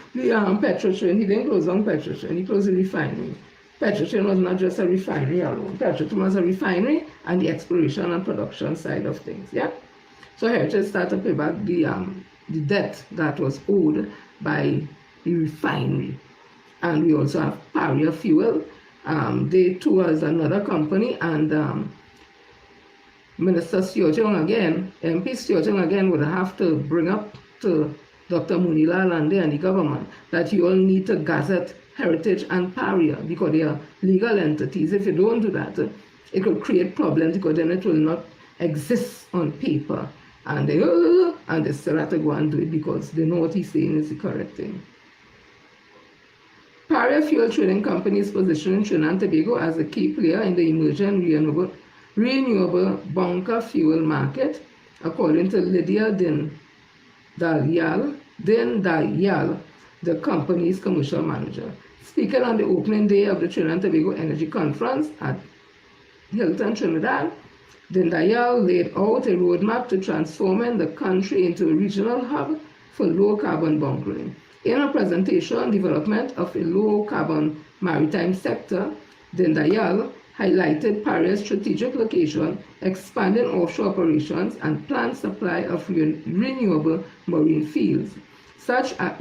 Petrotrin. He didn't close down Petrotrin, he closed the refinery. Petrotrin was not just a refinery alone. Petrotrin was a refinery and the exploration and production side of things, yeah? So Heritage started to pay back the debt that was owed by the refinery. And we also have Paria Fuel. They too is another company, and Minister Stuart Young again, MP Stuart Young again would have to bring up to Dr. Munila Lande and the government that you all need to gazette Heritage and Paria because they are legal entities. If you don't do that, it could create problems because then it will not exist on paper. And they still have to go and do it because they know what he's saying is the correct thing. Paria Fuel Trading Company is positioned in Trinidad and Tobago as a key player in the emerging renewable bunker fuel market, according to Lydia Dayal, the company's commercial manager. Speaking on the opening day of the Trinidad and Tobago Energy Conference at Hilton, Trinidad, Dayal laid out a roadmap to transforming the country into a regional hub for low-carbon bunkering. In a presentation, Development of a Low-Carbon Maritime Sector, Dayal highlighted Paria's strategic location, expanding offshore operations, and planned supply of renewable marine fuel, such as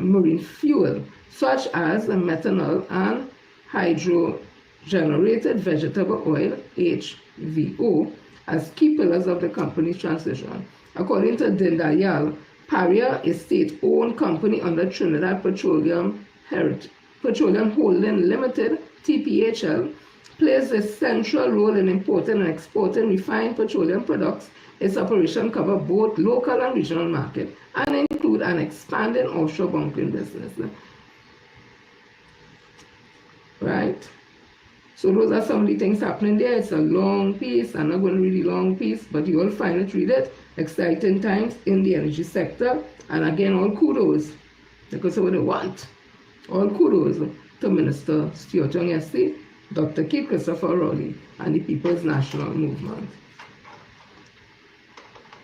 methanol and hydrogenated vegetable oil, HVO, as key pillars of the company's transition. According to Dayal, Paria, a state-owned company under Trinidad Petroleum Holding Limited, TPHL, plays a central role in importing and exporting refined petroleum products. Its operation covers both local and regional markets and include an expanding offshore bunkering business. Right? So those are some of the things happening there. It's a long piece. I'm not going to read the long piece, but you will find it, read it. Exciting times in the energy sector. And again, all kudos, because of what they want. All kudos to Minister Stuart Young yesterday, Dr. Keith Rowley, and the People's National Movement.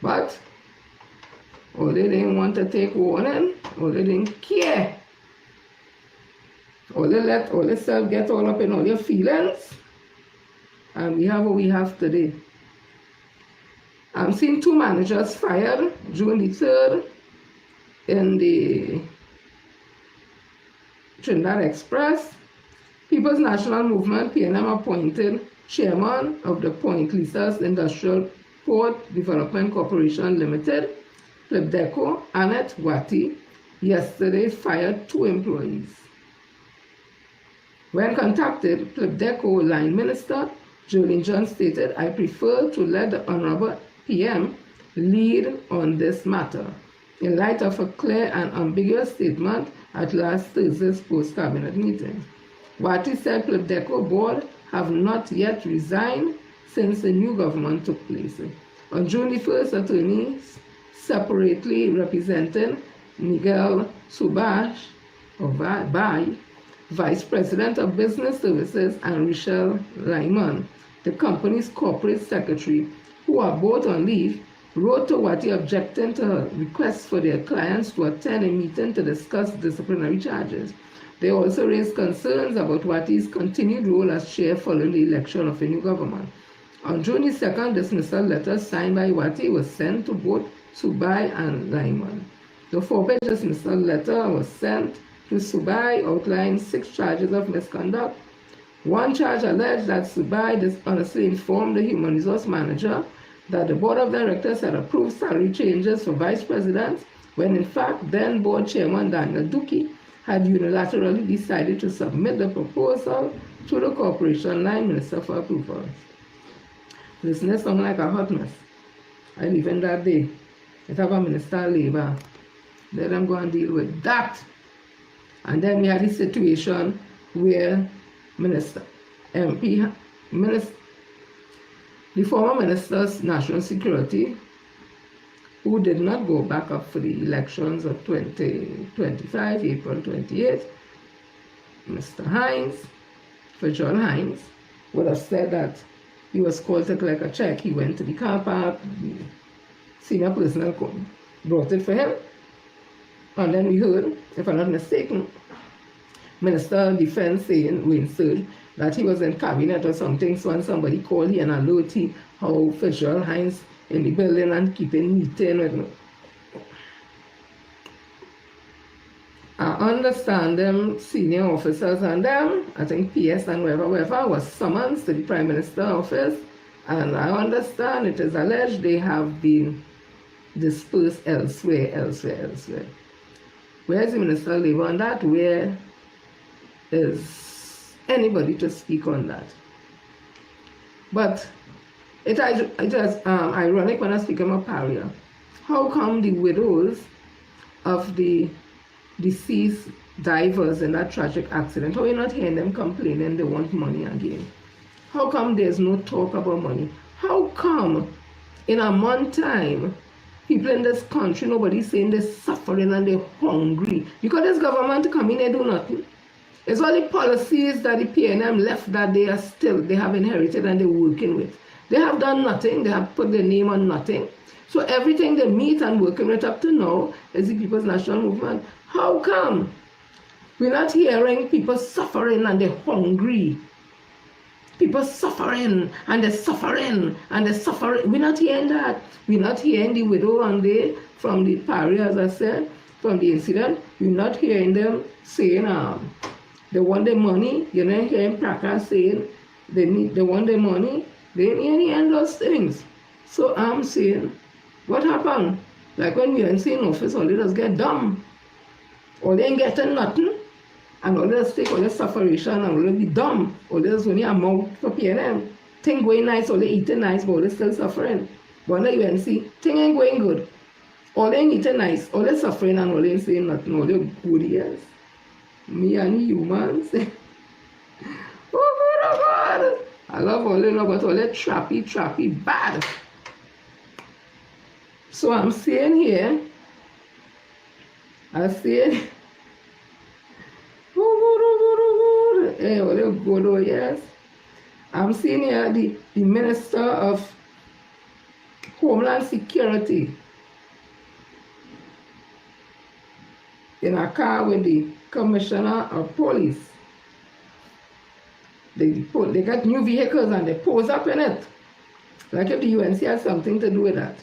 But all they didn't want to take warning, all they didn't care. All they let all themselves get all up in all your feelings. And we have what we have today. I'm seeing 2 managers fired June the 3rd in the Trinidad Express. People's National Movement, PNM, appointed chairman of the Point Lisas Industrial Port Development Corporation Limited, Plebdeco, Annette Wati, yesterday fired 2 employees. When contacted, Plebdeco line minister Jolene John stated, I prefer to let the Honorable PM lead on this matter, in light of a clear and ambiguous statement at last Thursday's post-cabinet meeting. Wati said Plebdeco board have not yet resigned since the new government took place. On June the 1st, attorneys separately representing Miguel Subash, or Bai, Vice President of Business Services, and Rochelle Lyman, the company's corporate secretary, who are both on leave, wrote to Wati objecting to her request for their clients to attend a meeting to discuss disciplinary charges. They also raised concerns about Wati's continued role as chair following the election of a new government. On June 2nd, dismissal letter signed by Wati was sent to both Subai and Lyman. The 4-page dismissal letter was sent to Subai, outlining 6 charges of misconduct. One charge alleged that Subai dishonestly informed the human resource manager that the board of directors had approved salary changes for vice presidents, when in fact then board chairman Daniel Duki had unilaterally decided to submit the proposal to the corporation line minister for approval. Listen, it sounds like a hot mess. I live in that day. It have a minister of labor Let them go and deal with that. And then we had the situation where the former minister's national security, who did not go back up for the elections of 2025, April 28th, Mr. Hines, John Hines, would have said that he was called to collect a check. He went to the car park, the senior personnel brought it for him. And then we heard, if I'm not mistaken, Minister of Defense saying, Wayne Surge, that he was in cabinet or something, so when somebody called he and alert he how Fitzgerald Hines in the building and keeping meeting with. I understand them senior officers and them, I think PS and whoever was summoned to the Prime Minister's office, and I understand it is alleged they have been dispersed elsewhere. Where is the Minister of Labour on that? Where is anybody to speak on that? But it is ironic when I speak about Paria. How come the widows of the deceased divers in that tragic accident, how are you not hearing them complaining they want money again? How come there's no talk about money? How come in a month time people in this country, nobody's saying they're suffering and they're hungry? Because this government come in and do nothing. It's all the policies that the PNM left that they have inherited and they're working with. They have done nothing, they have put their name on nothing. So everything they meet and working with up to now is the People's National Movement. How come we're not hearing people suffering and they're hungry? People suffering and they're suffering and they're suffering. We're not hearing that. We're not hearing the widow and they from the Paria, as I said, from the incident. We're not hearing them saying they want their money. You're not hearing Praka saying they want their money. They ain't hearing those things. So I'm saying, what happened? Like when we ain't in office, all they just get dumb. Or they ain't getting nothing. And all they just take all the suffering and all they be dumb. Or they just only amount for PNM. Thing going nice, all they eating nice, but all they still suffering. But now you ain't see, thing ain't going good. All they ain't eating nice, all they suffering and all they ain't saying nothing. All they good years. Me and the humans. Oh God. I love all they know, but all they trappy, bad. So I'm saying here, I say, yes. I'm seeing here the Minister of Homeland Security in a car with the Commissioner of Police. They got new vehicles and they pose up in it. Like if the UNC has something to do with that.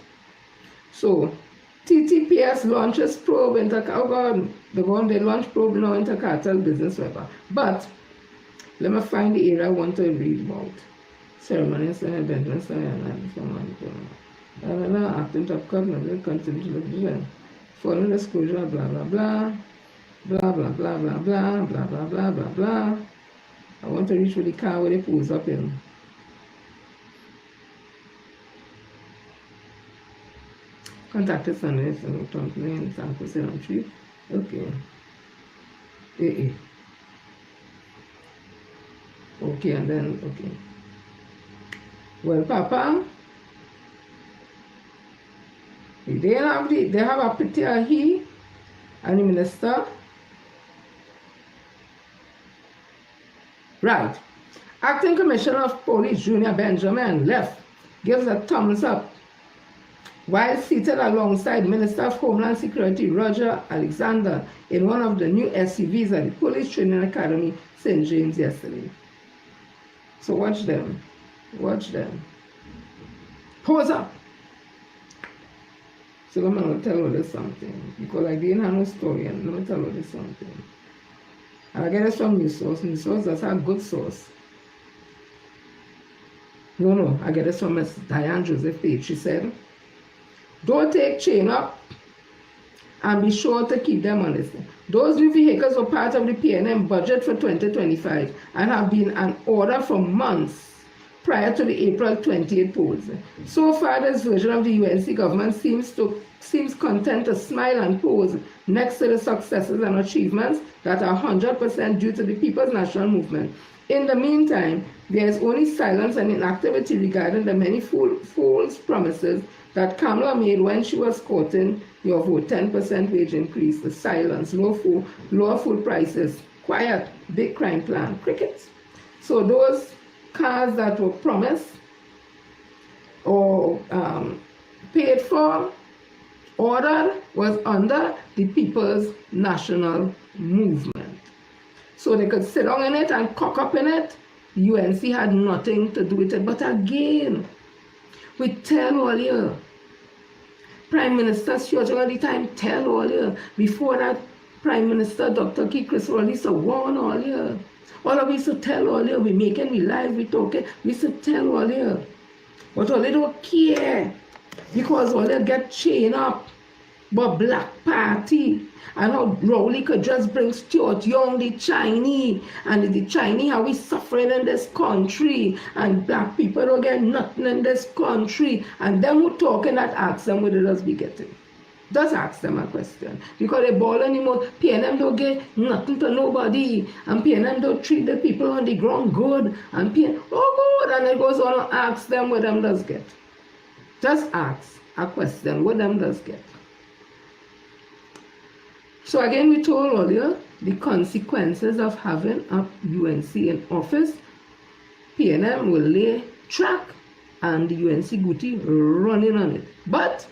So TTPS launches probe into, oh God, they launch probe now into cartel business whatever. But let me find the area I want to read about. Ceremonies and events and acting top covenant, continue to vision. Following disclosure, blah blah blah. Blah blah blah blah blah blah blah blah blah blah. I want to reach with the car where they pose up in. Contacted Sunday, complaint, sample serum tree. Okay. Okay, and then, okay. Well, Papa, they have a picture he and the minister. Right. Acting Commissioner of Police Junior Benjamin left gives a thumbs up while seated alongside Minister of Homeland Security Roger Alexander in one of the new SUVs at the Police Training Academy, St. James yesterday. So watch them. Watch them. Pose up. So let me tell you this something. Because I didn't have no story, and let me tell you this something. And I get it from news source. News source that's a good source. No, I get it from Ms. Diane Joseph Page. She said, don't take chain up and be sure to keep them honest. Those new vehicles were part of the PNM budget for 2025 and have been an order for months. prior to the April 28 polls. So far, this version of the UNC government seems content to smile and pose next to the successes and achievements that are 100% due to the People's National Movement. In the meantime, there is only silence and inactivity regarding the many false promises that Kamala made when she was courting your vote: 10% wage increase, the silence, lower food prices, quiet, big crime plan, crickets. So those cars that were promised or paid for, ordered, was under the People's National Movement. So they could sit down in it and cock up in it. The UNC had nothing to do with it. But again, we tell all you, Prime Minister Stuart all the time, tell all you. Before that, Prime Minister Dr. Tekk used to warn all you. All of us to tell all you, we making, we live, we talking, we used to tell all you. But all they don't care, because all they get chained up. But Black Party, and how Rowley could just bring Stuart Young, the Chinese, and the Chinese, how we suffering in this country, and black people don't get nothing in this country, and them who talking that ask them what they just be getting. Just ask them a question. Because they ball anymore, PNM don't get nothing to nobody, and PNM don't treat the people on the ground good, and PNM, oh good, and it goes on and ask them what them does get. Just ask a question, what them does get. So again, we told earlier the consequences of having a UNC in office. PNM will lay track and the UNC Guti running on it. But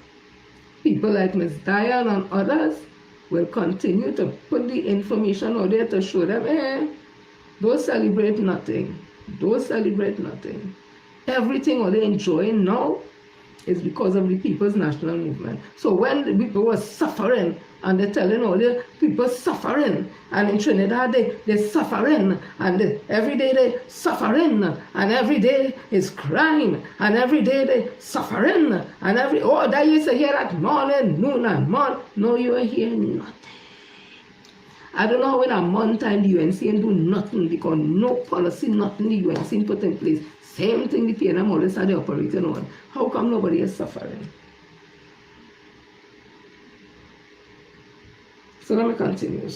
people like Ms. Diane and others will continue to put the information out there to show them, don't celebrate nothing. Don't celebrate nothing. Everything all they enjoying now is because of the People's National Movement. So when the people were suffering, and they're telling all the people suffering, and in Trinidad they're suffering, and every day they're suffering, and every day is crime, and every day they're suffering, and that you used to hear that morning, noon, and month. No, you are hearing nothing. I don't know how in a month time the UNC ain't do nothing, because no policy, nothing the UNC put in place. Same thing the PNM always had the operating on. How come nobody is suffering? So let me continue.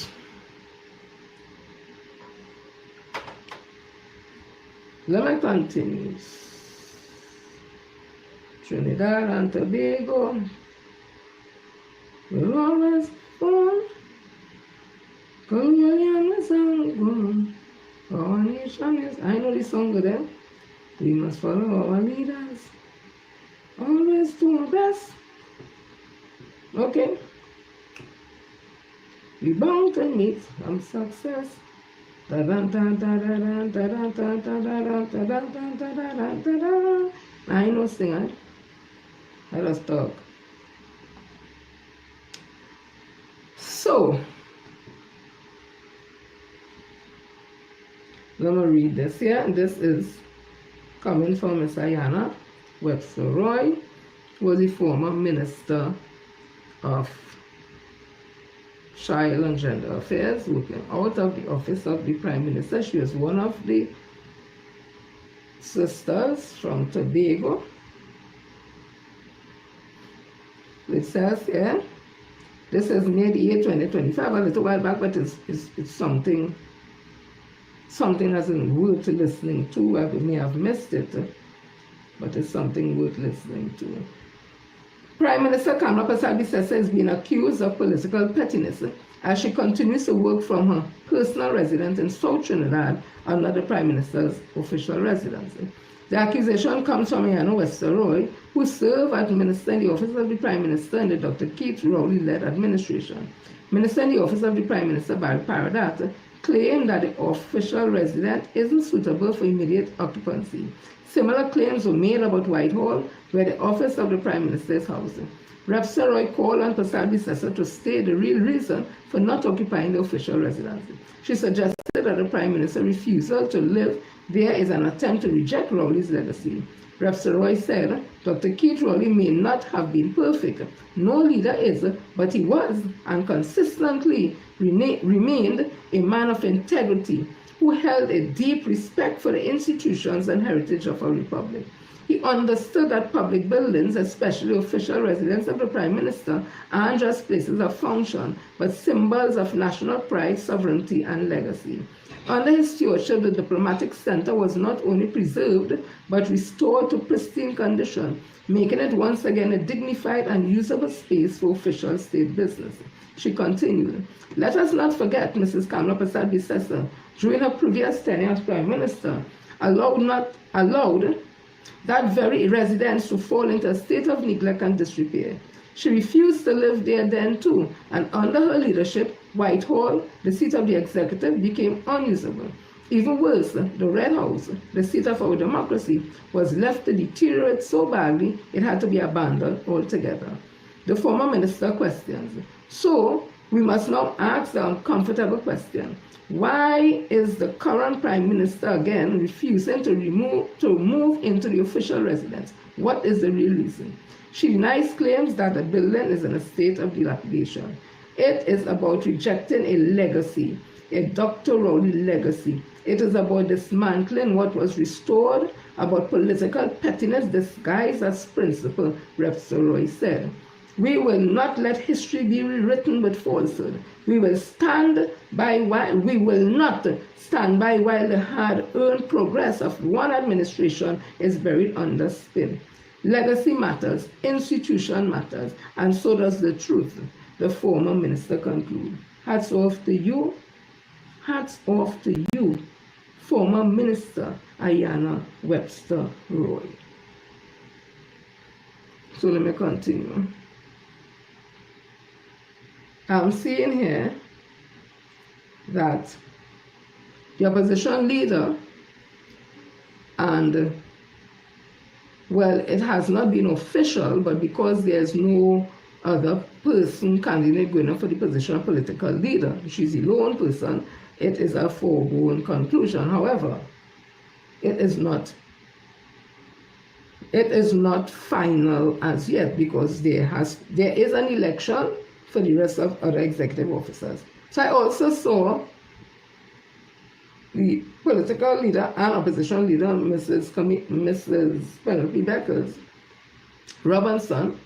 Trinidad and Tobago will always born. Colonial song, our nation is. I know this song good, eh? We must follow our leaders. Always do our best. Okay. We bound to meet some success. I know singer. I just talk. So let me read this here. This is coming from Miss Ayanna Webster Roy, who was the former Minister of Child and Gender Affairs, working out of the office of the Prime Minister. She was one of the sisters from Tobago. It says here, this is May 8, 2025, a little while back, but it's something hasn't worth listening to. I may have missed it, but it's something worth listening to. Prime Minister Kamala Persad-Bissessar is being accused of political pettiness as she continues to work from her personal residence in South Trinidad under the Prime Minister's official residence. The accusation comes from Ayanna Webster Roy, who served as Minister in the Office of the Prime Minister in the Dr. Keith Rowley-led administration. Minister in the Office of the Prime Minister, Barry Paradat, claimed that the official residence isn't suitable for immediate occupancy. Similar claims were made about Whitehall, where the office of the Prime Minister is housed. Webster Roy called on Persad-Bissessar to state the real reason for not occupying the official residence. She suggested that the Prime Minister's refusal to live there is an attempt to reject Rowley's legacy. Webster Roy said, Dr. Keith Rowley may not have been perfect. No leader is, but he was, and consistently remained a man of integrity, who held a deep respect for the institutions and heritage of our republic. He understood that public buildings, especially official residence of the Prime Minister, aren't just places of function, but symbols of national pride, sovereignty, and legacy. Under his stewardship, the diplomatic center was not only preserved, but restored to pristine condition, making it once again a dignified and usable space for official state business. She continued, "Let us not forget Mrs. Kamla Prasad Bisesa, during her previous tenure as Prime Minister, allowed that very residence to fall into a state of neglect and disrepair. She refused to live there then too, and under her leadership, Whitehall, the seat of the executive, became unusable. Even worse, the Red House, the seat of our democracy, was left to deteriorate so badly it had to be abandoned altogether." The former minister questions. So, we must now ask the uncomfortable question. Why is the current Prime Minister again refusing to move into the official residence? What is the real reason? She denies claims that the building is in a state of dilapidation. It is about rejecting a legacy, a doctoral legacy. It is about dismantling what was restored, about political pettiness disguised as principle, Rep. Roy said. "We will not let history be rewritten with falsehood. We will not stand by while the hard-earned progress of one administration is buried under spin. Legacy matters, institution matters, and so does the truth," the former minister concluded. Hats off to you. Hats off to you, former Minister Ayanna Webster Roy. So let me continue. I'm seeing here that the opposition leader, and well, it has not been official, but because there's no other person candidate going up for the position of political leader, she's the lone person, it is a foregone conclusion. However, it is not final as yet, because there is an election for the rest of other executive officers. So I also saw the political leader and opposition leader, Mrs. Penelope Beckers Robinson.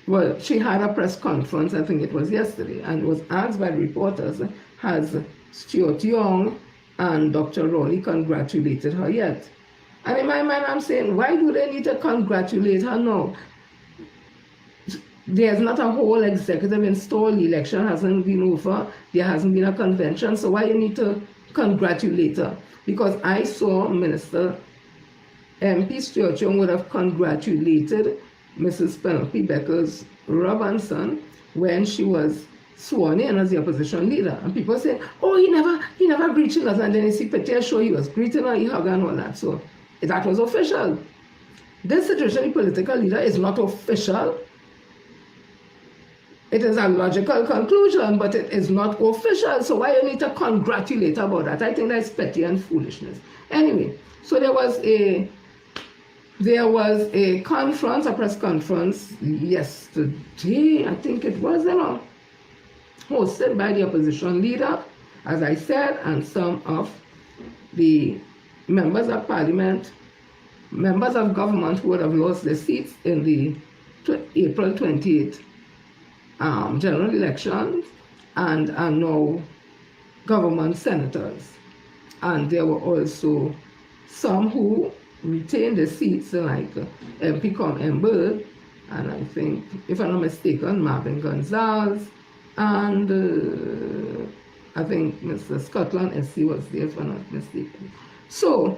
Well, she had a press conference, I think it was yesterday, and was asked by reporters, has Stuart Young and Dr. Rowley congratulated her yet? And in my mind, I'm saying, why do they need to congratulate her now? There's not a whole executive installed, the election hasn't been over, there hasn't been a convention, so why you need to congratulate her? Because I saw Minister MP Stuart Young would have congratulated Mrs. Penelope Beckers Robinson when she was sworn in as the opposition leader. And people say, oh, he never greeted us, and then you see Peter show he was greeting her, he hugged and all that. So that was official. This situation, the political leader, is not official. It is a logical conclusion, but it is not official. So why you need to congratulate about that? I think that's petty and foolishness. Anyway, so there was a conference, a press conference yesterday, I think it was, hosted by the opposition leader, as I said, and some of the members of parliament, members of government who would have lost their seats in the April 28th general elections, and are now government senators. And there were also some who retained the seats, like MP Com Emberg, and I think, if I'm not mistaken, Marvin Gonzalez, and I think Mr. Scotland SC was there, if I'm not mistaken. So,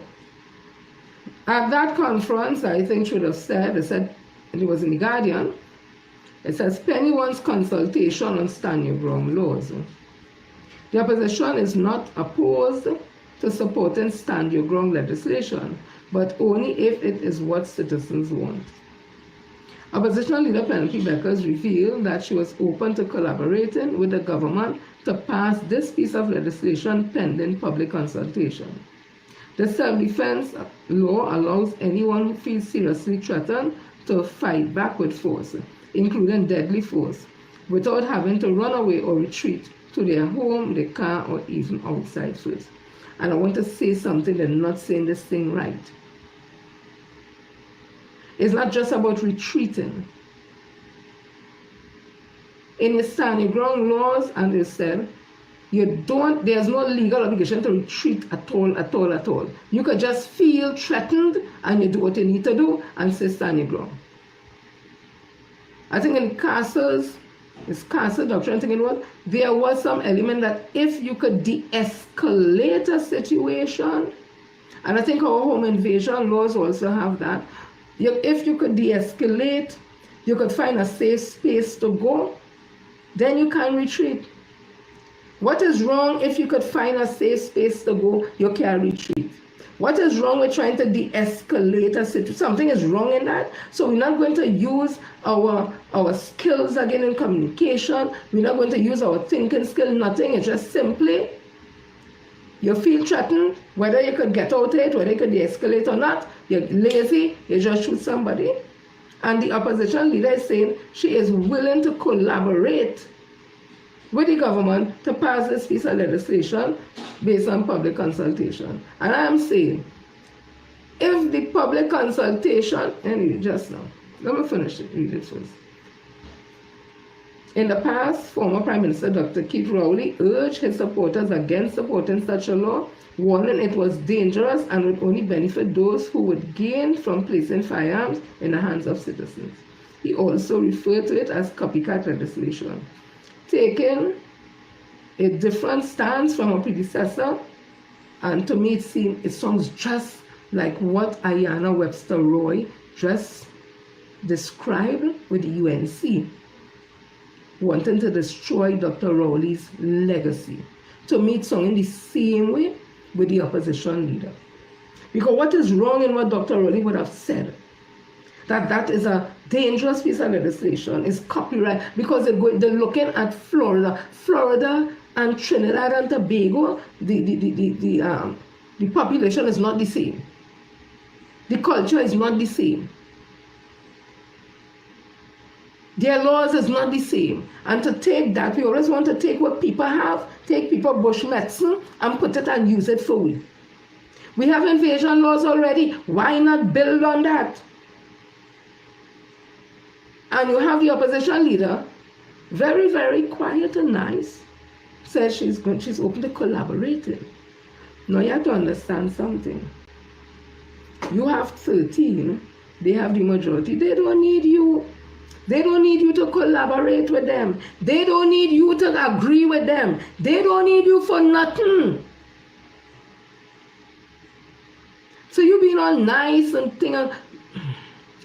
at that conference, I think should have said, they said, and it was in the Guardian, it says, Penny wants consultation on stand your ground laws. The opposition is not opposed to supporting stand your ground legislation, but only if it is what citizens want. Opposition leader Penelope Beckers revealed that she was open to collaborating with the government to pass this piece of legislation pending public consultation. The self-defense law allows anyone who feels seriously threatened to fight back with force, including deadly force, without having to run away or retreat to their home, their car, or even outside first. and I want to say something, they're not saying this thing right. It's not just about retreating. In your standing ground laws, and they said, there's no legal obligation to retreat at all. You could just feel threatened and you do what you need to do and say stand your ground. I think in Castle's doctrine, thinking what there was some element that if you could de-escalate a situation, and I think our home invasion laws also have that. If you could de-escalate, you could find a safe space to go, then you can retreat. What is wrong if you could find a safe space to go, you can retreat? What is wrong with trying to de-escalate a situation? Something is wrong in that. So we're not going to use our skills again in communication. We're not going to use our thinking skill, nothing. It's just simply, you feel threatened, whether you could get out of it, whether you could de-escalate or not, you're lazy, you just shoot somebody. And the opposition leader is saying she is willing to collaborate with the government to pass this piece of legislation based on public consultation. And I am saying, if the public consultation, anyway, just now, let me finish it, read it first. In the past, former Prime Minister Dr. Keith Rowley urged his supporters against supporting such a law, warning it was dangerous and would only benefit those who would gain from placing firearms in the hands of citizens. He also referred to it as copycat legislation. Taking a different stance from a predecessor, and to me it sounds just like what Ayanna Webster Roy just described with the UNC, wanting to destroy Dr. Rowley's legacy. To me, it's sounding the same way with the opposition leader. Because what is wrong in what Dr. Rowley would have said? That is a dangerous piece of legislation, is copyright, because they're looking at Florida and Trinidad and Tobago. The population is not the same. The culture is not the same. Their laws is not the same. And to take that, we always want to take what people have, take people bush medicine and put it and use it for we. We have invasion laws already. Why not build on that? And you have the opposition leader, very, very quiet and nice, says she's open to collaborating. Now you have to understand something. You have 13, they have the majority. They don't need you. They don't need you to collaborate with them. They don't need you to agree with them. They don't need you for nothing. So you being all nice and thing.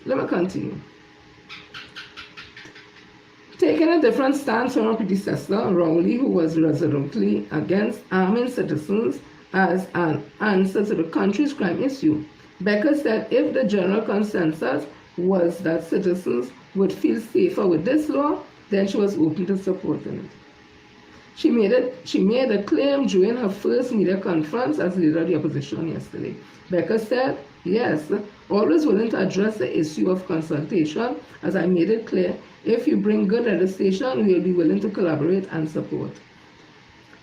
Let me continue. Taking a different stance from our predecessor, Rowley, who was resolutely against arming citizens as an answer to the country's crime issue, Becker said if the general consensus was that citizens would feel safer with this law, then she was open to supporting it. She made a claim during her first media conference as leader of the opposition yesterday. Becker said, yes, always willing to address the issue of consultation, as I made it clear, if you bring good legislation, we will be willing to collaborate and support.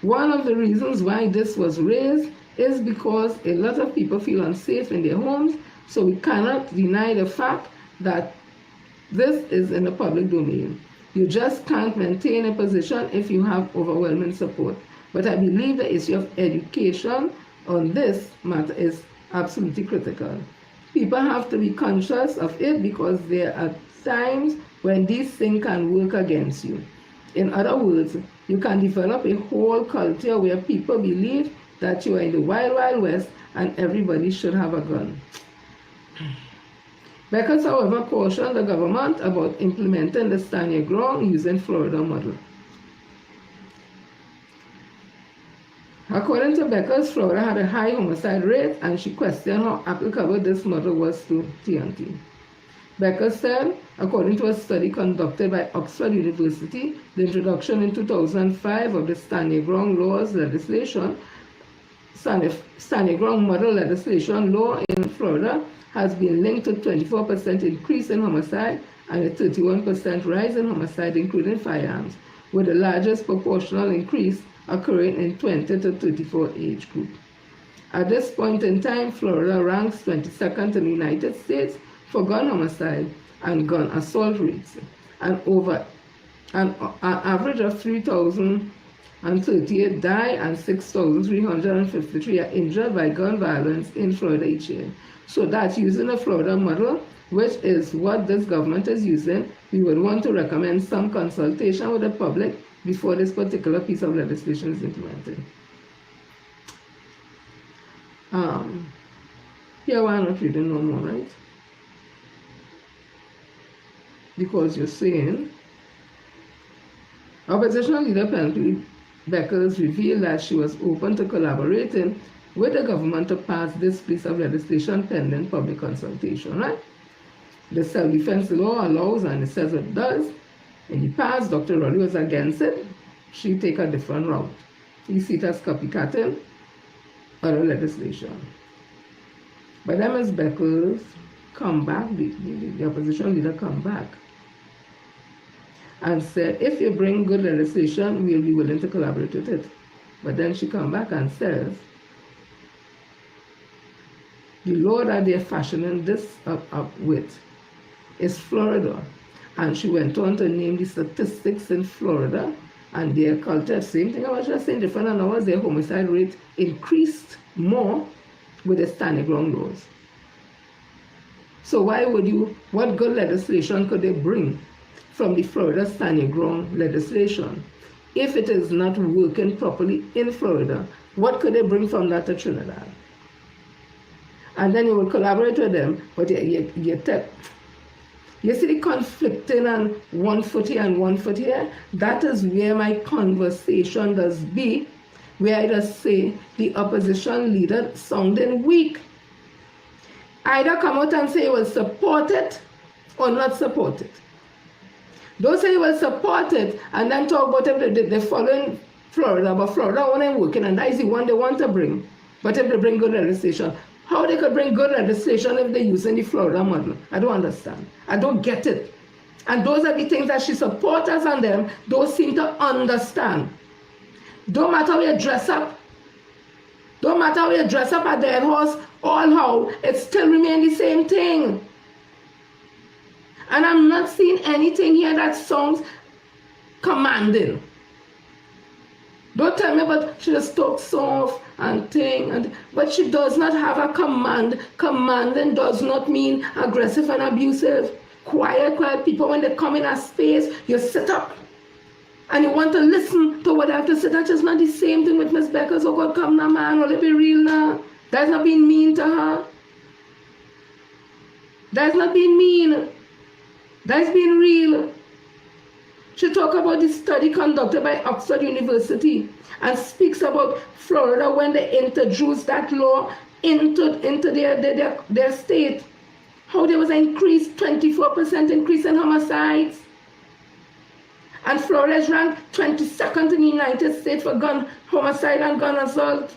One of the reasons why this was raised is because a lot of people feel unsafe in their homes, so we cannot deny the fact that this is in the public domain. You just can't maintain a position if you have overwhelming support. But I believe the issue of education on this matter is absolutely critical. People have to be conscious of it because there are times when these things can work against you. In other words, you can develop a whole culture where people believe that you are in the wild, wild west and everybody should have a gun. Beckers, however, cautioned the government about implementing the stand your ground using Florida model. According to Beckers, Florida had a high homicide rate, and she questioned how applicable this model was to TNT. Beckers said, according to a study conducted by Oxford University, the introduction in 2005 of the stand your ground laws legislation, stand your ground model legislation law in Florida has been linked to 24% increase in homicide and a 31% rise in homicide, including firearms, with the largest proportional increase occurring in 20 to 34 age group. At this point in time, Florida ranks 22nd in the United States for gun homicide and gun assault rates, and over an average of 3,038 die and 6,353 are injured by gun violence in Florida each year. So that's using the Florida model, which is what this government is using. We would want to recommend some consultation with the public before this particular piece of legislation is implemented. Here we're not reading no more, right? Because you're saying, opposition leader Penny Beckers revealed that she was open to collaborating with the government to pass this piece of legislation pending public consultation, right? The self-defense law allows, and it says it does. In the past, Dr. Rowley was against it. She take a different route. You see it as copycatting other legislation. But then Ms. Beckers come back, the opposition leader come back and said, if you bring good legislation, we'll be willing to collaborate with it. But then she come back and says, the law that they're fashioning this up with is Florida. And she went on to name the statistics in Florida and their culture. Same thing I was just saying, different than ours, their homicide rate increased more with the standing ground laws. So why would you, what good legislation could they bring from the Florida standing ground legislation? If it is not working properly in Florida, what could they bring from that to Trinidad? And then you will collaborate with them, but you see the conflicting and 1 foot here and 1 foot here? That is where my conversation does be, where I just say the opposition leader sounding weak. Either come out and say you will support it or not support it. Don't say you will support it and then talk about if they're following Florida, but Florida only working, and that is the one they want to bring. But if they bring good legislation, how they could bring good legislation if they're using the Florida model? I don't understand. I don't get it. And those are the things that she supports us on them, those seem to understand. Don't matter how you dress up. Don't matter how you dress up at their house, all how, it still remains the same thing. And I'm not seeing anything here that sounds commanding. Don't tell me about she just talks soft and thing, but she does not have a command. Commanding does not mean aggressive and abusive. Quiet people, when they come in a space, you sit up and you want to listen to what they have to say. That is not the same thing with Miss Beckers. Oh God, come now, man, will it be real now? That's not being mean to her. That's not being mean. That's being real. She talks about the study conducted by Oxford University and speaks about Florida when they introduced that law into their state. How there was an increase, 24% increase in homicides. And Florida is ranked 22nd in the United States for gun homicide and gun assault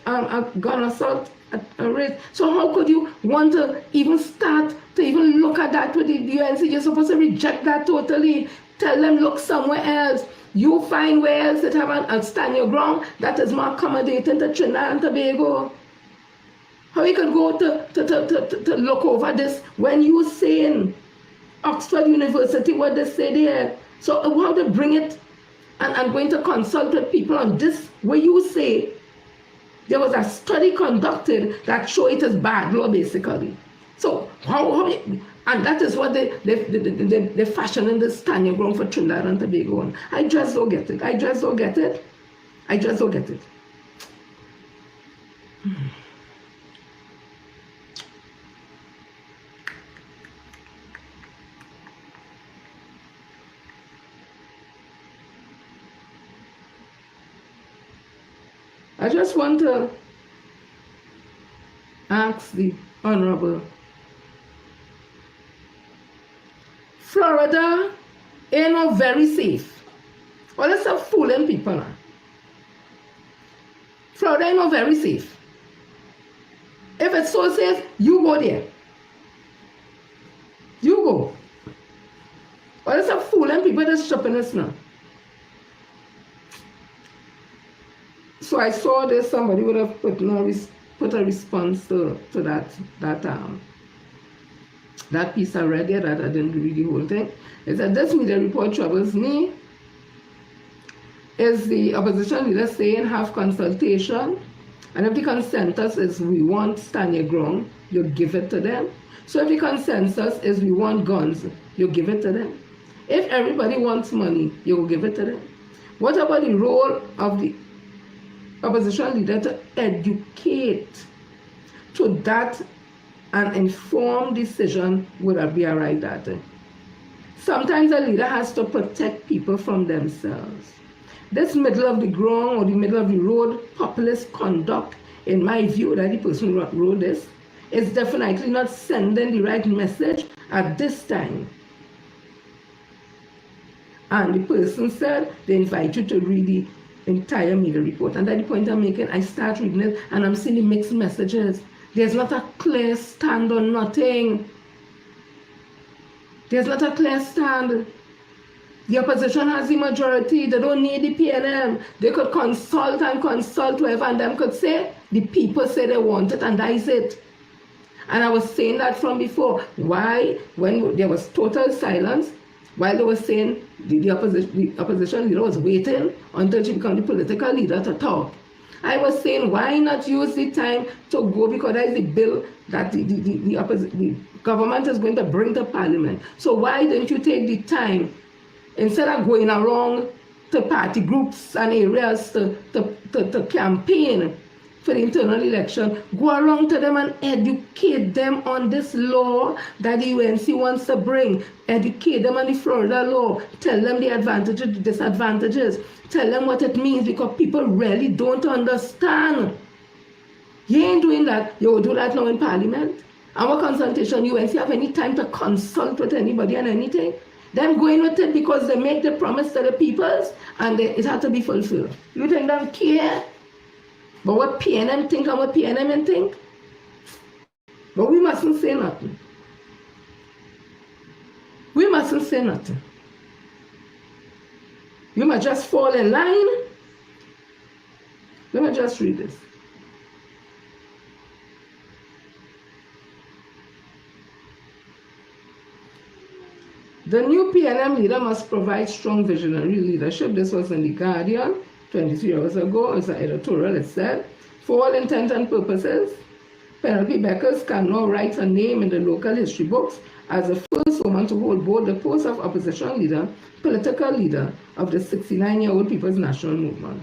rate. So how could you want to even start to even look at that with the UNC? You're supposed to reject that totally. Tell them, look somewhere else. You find where else that have a stand your ground that is more accommodating to Trinidad and Tobago. How you could go to look over this when you saying Oxford University, what they say there. So how to bring it, and I'm going to consult with people on this, where you say there was a study conducted that show it is bad law, basically. So how and that is what they fashion in this standing ground for Trinidad and Tobago. I just don't get it. I just don't get it. I just don't get it. I just want to ask the Honorable, Florida ain't no very safe. Well, let's stop fooling people now. Florida ain't no very safe. If it's so safe, you go there. You go. Well, let's stop fooling people that's shopping us now. So I saw this, somebody would have put put a response to that piece I read there, that I didn't read the whole thing. It said, this media report troubles me. Is the opposition leader saying have consultation? And if the consensus is we want stand your ground, you give it to them. So if the consensus is we want guns, you give it to them. If everybody wants money, you will give it to them. What about the role of the opposition leader to educate to that an informed decision would be arrived at? Sometimes a leader has to protect people from themselves. This middle of the ground or the middle of the road populist conduct, in my view, that the person who wrote this, is definitely not sending the right message at this time. And the person said they invite you to read the entire media report. And at the point I'm making, I start reading it and I'm seeing the mixed messages. There's not a clear stand on nothing. There's not a clear stand. The opposition has the majority. They don't need the PNM. They could consult and consult whoever, and them could say, the people say they want it, and that is it. And I was saying that from before. Why, when there was total silence, while they were saying the opposition leader was waiting until she became the political leader to talk. I was saying, why not use the time to go, because that is the bill that the government is going to bring to Parliament. So why don't you take the time, instead of going around to party groups and areas to campaign for the internal election, go around to them and educate them on this law that the UNC wants to bring. Educate them on the Florida law. Tell them the advantages, the disadvantages. Tell them what it means, because people really don't understand. You ain't doing that. You will do that now in Parliament. Our consultation, UNC have any time to consult with anybody and anything? Them going with it because they make the promise to the peoples and it has to be fulfilled. You think they don't care? But what PNM think and what PNM think? But we mustn't say nothing. We mustn't say nothing. You must just fall in line. Let me just read this. The new PNM leader must provide strong visionary leadership. This was in The Guardian 23 hours ago. It's an editorial. It said, for all intent and purposes, Penelope Beckers can now write her name in the local history books as the first woman to hold both the post of opposition leader, political leader of the 69-year-old People's National Movement.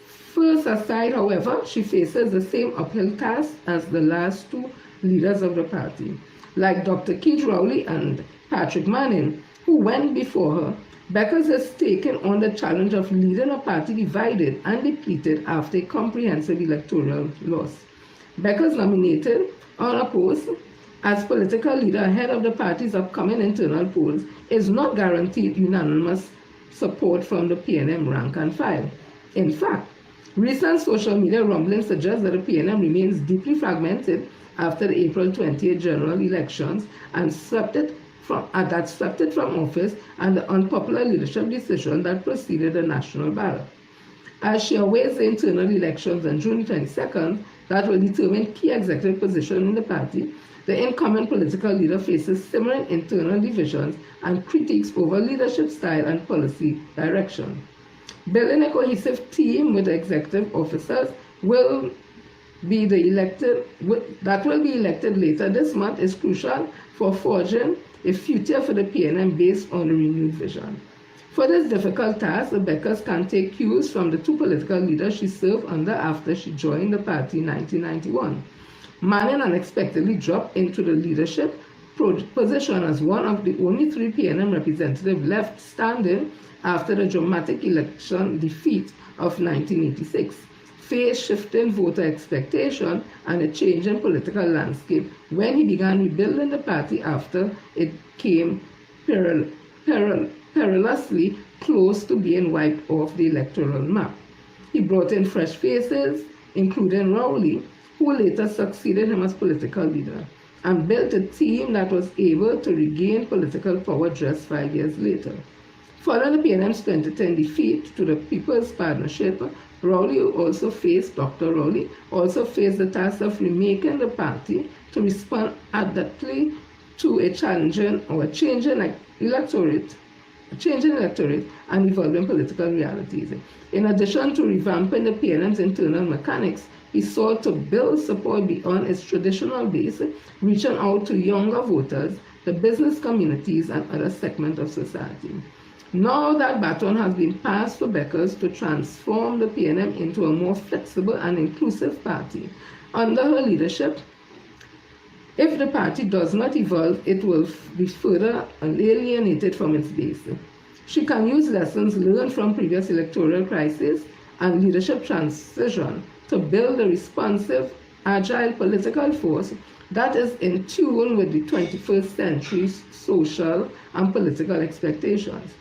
First aside, however, she faces the same uphill task as the last two leaders of the party. Like Dr. Keith Rowley and Patrick Manning, who went before her, Beckers has taken on the challenge of leading a party divided and depleted after a comprehensive electoral loss. Beckers, nominated on a post as political leader ahead of the party's upcoming internal polls, is not guaranteed unanimous support from the PNM rank and file. In fact, recent social media rumblings suggest that the PNM remains deeply fragmented after the April 28 general elections and swept it from office and the unpopular leadership decision that preceded the national ballot. As she awaits the internal elections on June 22nd that will determine key executive position in the party, the incoming political leader faces similar internal divisions and critiques over leadership style and policy direction. Building a cohesive team with the executive officers that will be elected later this month is crucial for forging a future for the PNM based on a renewed vision. For this difficult task, the Beckers can take cues from the two political leaders she served under after she joined the party in 1991. Manning unexpectedly dropped into the leadership position as one of the only three PNM representatives left standing after the dramatic election defeat of 1986. Faced shifting voter expectation and a change in political landscape when he began rebuilding the party after it came perilously close to being wiped off the electoral map. He brought in fresh faces, including Rowley, who later succeeded him as political leader, and built a team that was able to regain political power just 5 years later. Following the PNM's 2010 defeat to the People's Partnership, Dr. Rowley also faced the task of remaking the party to respond adeptly to a changing electorate and evolving political realities. In addition to revamping the PNM's internal mechanics, he sought to build support beyond its traditional base, reaching out to younger voters, the business communities, and other segments of society. Now that baton has been passed for Beckers to transform the PNM into a more flexible and inclusive party. Under her leadership, if the party does not evolve, it will be further alienated from its base. She can use lessons learned from previous electoral crises and leadership transition to build a responsive, agile political force that is in tune with the 21st century's social and political expectations.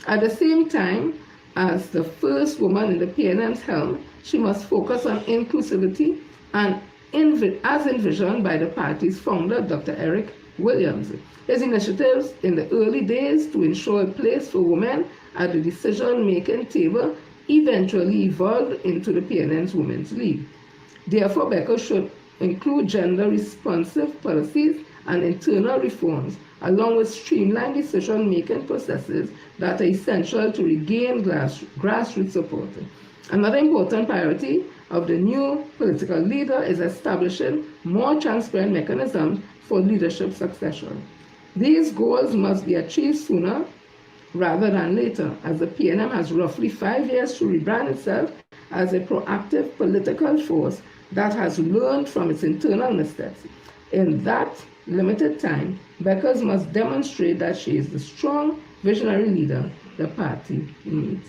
At the same time, as the first woman in the PNM's helm, she must focus on inclusivity and as envisioned by the party's founder, Dr. Eric Williams. His initiatives in the early days to ensure a place for women at the decision-making table eventually evolved into the PNM's Women's League. Therefore, Becker should include gender-responsive policies and internal reforms, along with streamlined decision-making processes that are essential to regain grassroots support. Another important priority of the new political leader is establishing more transparent mechanisms for leadership succession. These goals must be achieved sooner rather than later, as the PNM has roughly 5 years to rebrand itself as a proactive political force that has learned from its internal missteps. In that limited time, Beckers must demonstrate that she is the strong, visionary leader the party needs.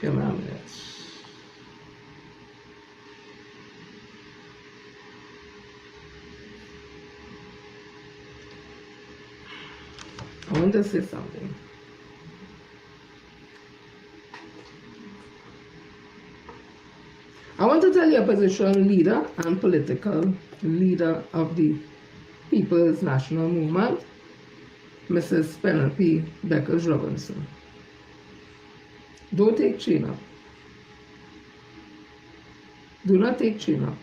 Come on, I want to say something. I want to tell the opposition leader and political leader of the People's National Movement, Mrs. Penelope Beckers Robinson. Don't take China. Do not take China.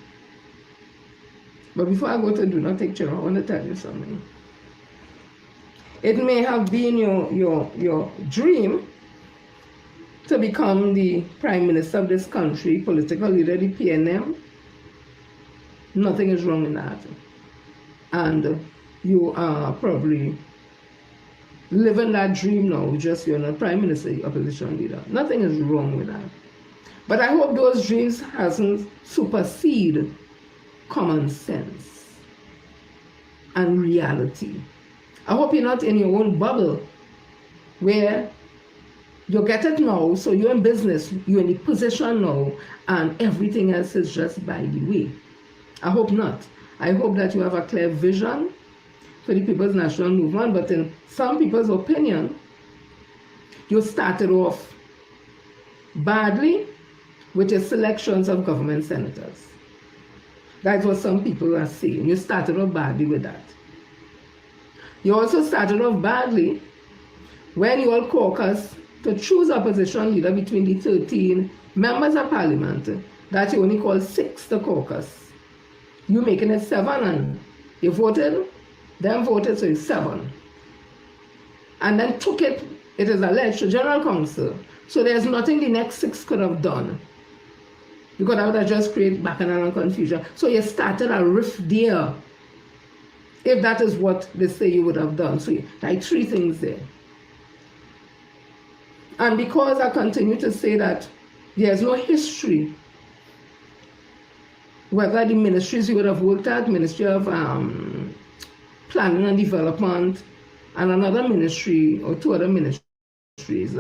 But before I go to do not take China, I want to tell you something. It may have been your dream to become the Prime Minister of this country, political leader of the PNM. Nothing is wrong in that. And you are probably living that dream now, just you're not Prime Minister, opposition leader. Nothing is wrong with that. But I hope those dreams hasn't superseded common sense and reality. I hope you're not in your own bubble where you get it now, so you're in business, you're in the position now, and everything else is just by the way. I hope not. I hope that you have a clear vision for the People's National Movement, but in some people's opinion, you started off badly with your selections of government senators. That's what some people are saying. You started off badly with that. You also started off badly when you all caucus to choose opposition leader between the 13 members of parliament that you only call 6 the caucus. You making it 7 and you voted, them voted, so it's 7. And then took it is alleged, to General Council. So there's nothing the next 6 could have done. Because that would have just created bacchanal and confusion. So you started a rift there. If that is what they say you would have done. So like 3 things there. And because I continue to say that there's no history, whether the ministries you would have worked at, Ministry of Planning and Development, and another ministry or 2 other ministries,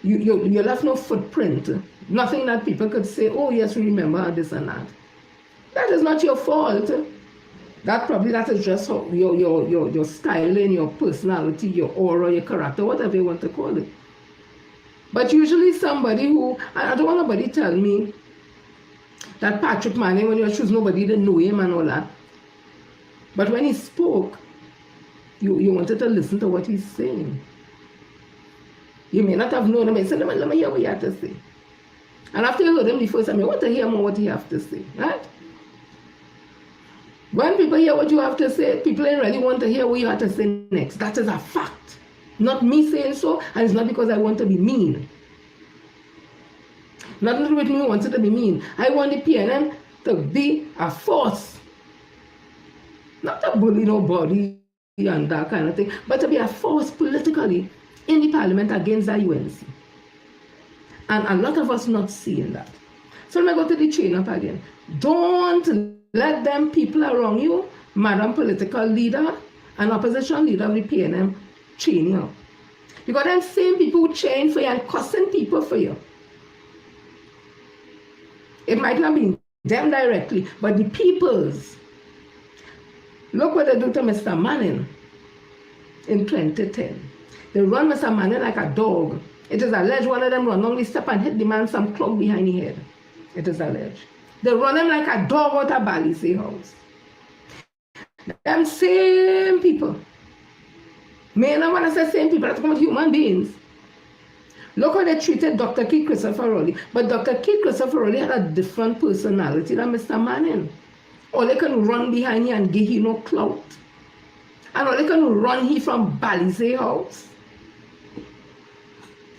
you left no footprint. Nothing that people could say, oh yes, we remember this and that. That is not your fault. That is just how your styling, your personality, your aura, your character, whatever you want to call it. But usually somebody who, I don't want nobody tell me that Patrick Manning, when you choose nobody didn't know him and all that. But when he spoke, you wanted to listen to what he's saying. You may not have known him, and said, let me hear what he had to say. And after you heard him the first time, you want to hear more what he has to say, right? When people hear what you have to say, people ain't really want to hear what you have to say next. That is a fact. Not me saying so, and it's not because I want to be mean. Nothing to do with me wanting to be mean. I want the PNM to be a force. Not to bully nobody and that kind of thing, but to be a force politically in the parliament against the UNC. And a lot of us not seeing that. So let me go to the chain up again. Don't let them people around you, Madam Political Leader and Opposition Leader of the PNM, chain you up. Because them same people who chain for you and cussing people for you. It might not be them directly, but the peoples. Look what they do to Mr. Manning in 2010. They run Mr. Manning like a dog. It is alleged one of them run only step and hit the man some clock behind the head. It is alleged. They run him like a dog out of Balisay house. Them same people. May not want to say same people, that's called human beings. Look how they treated Dr. Keith Christopher Rowley. But Dr. Keith Christopher Rowley had a different personality than Mr. Manning. All they can run behind you and give you no clout. And all they can run he from Balisay house.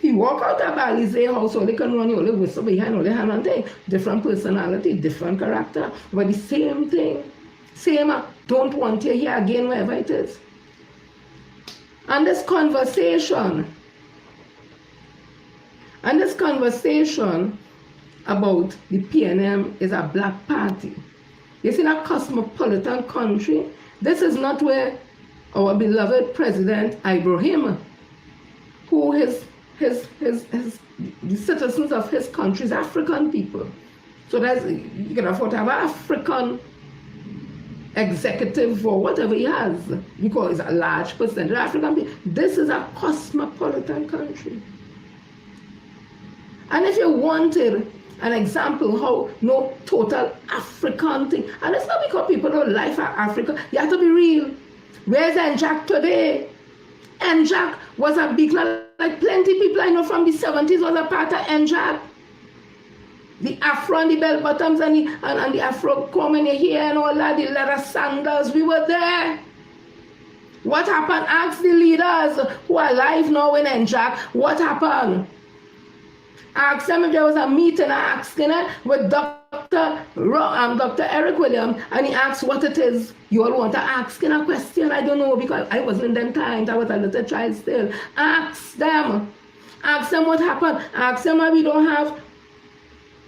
He walk out of Balisay house, all they can run you, all they whistle behind, all they hand and thing. Different personality, different character, but the same thing. Same, don't want you here again, wherever it is. And this conversation about the PNM is a black party. You see, in a cosmopolitan country, this is not where our beloved President Ibrahim, who the citizens of his country is African people. So you can afford to have an African executive or whatever he has, because it's a large percentage of African people. This is a cosmopolitan country. And if you wanted an example how no total African thing, and it's not because people don't like Africa, you have to be real. Where's NJAC today? NJAC was a big, like plenty people I know from the 70s was a part of NJAC. The Afro and the bell bottoms and the Afro comb in your hair and all that, the leather sandals, we were there. What happened? Ask the leaders who are alive now in NJAC, what happened? Ask them if there was a meeting, asking with Dr. Eric Williams, and he asked what it is. You all want to ask a question? I don't know, because I wasn't in them times. I was a little child still. Ask them. Ask them what happened. Ask them why we don't have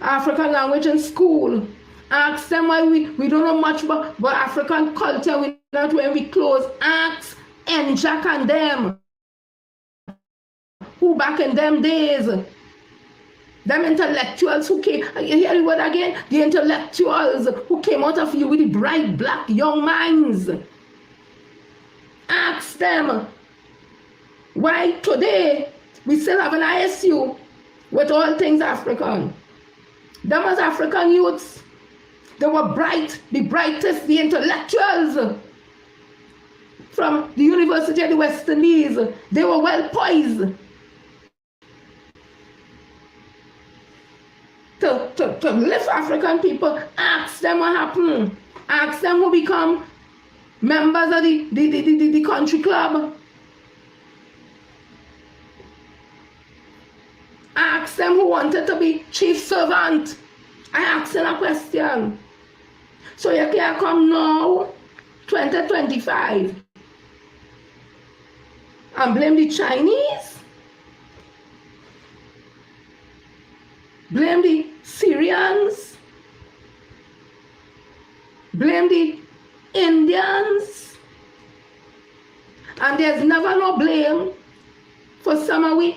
African language in school. Ask them why we don't know much about African culture. We not when we close. Ask NJAC and them. Who back in them days? Them intellectuals who came, you hear the word again? The intellectuals who came out of you with the bright black young minds. Ask them why today we still have an ISU with all things African. Them as African youths, they were bright, the brightest, the intellectuals from the University of the West Indies. They were well poised to lift African people. Ask them what happened. Ask them who become members of the country club. Ask them who wanted to be chief servant. I asked them a question. So you can't come now, 2025, and blame the Chinese, blame the Syrians, blame the Indians, and there's never no blame for some of we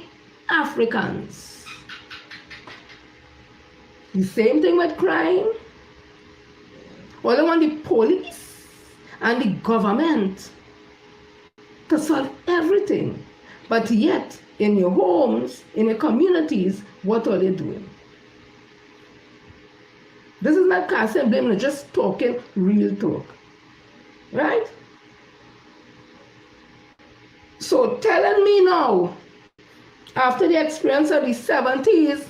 Africans. The same thing with crime. Well, they want the police and the government to solve everything. But yet, in your homes, in your communities, what are they doing? This is not casting blame, it's just talking real talk. Right? So telling me now, after the experience of the 70s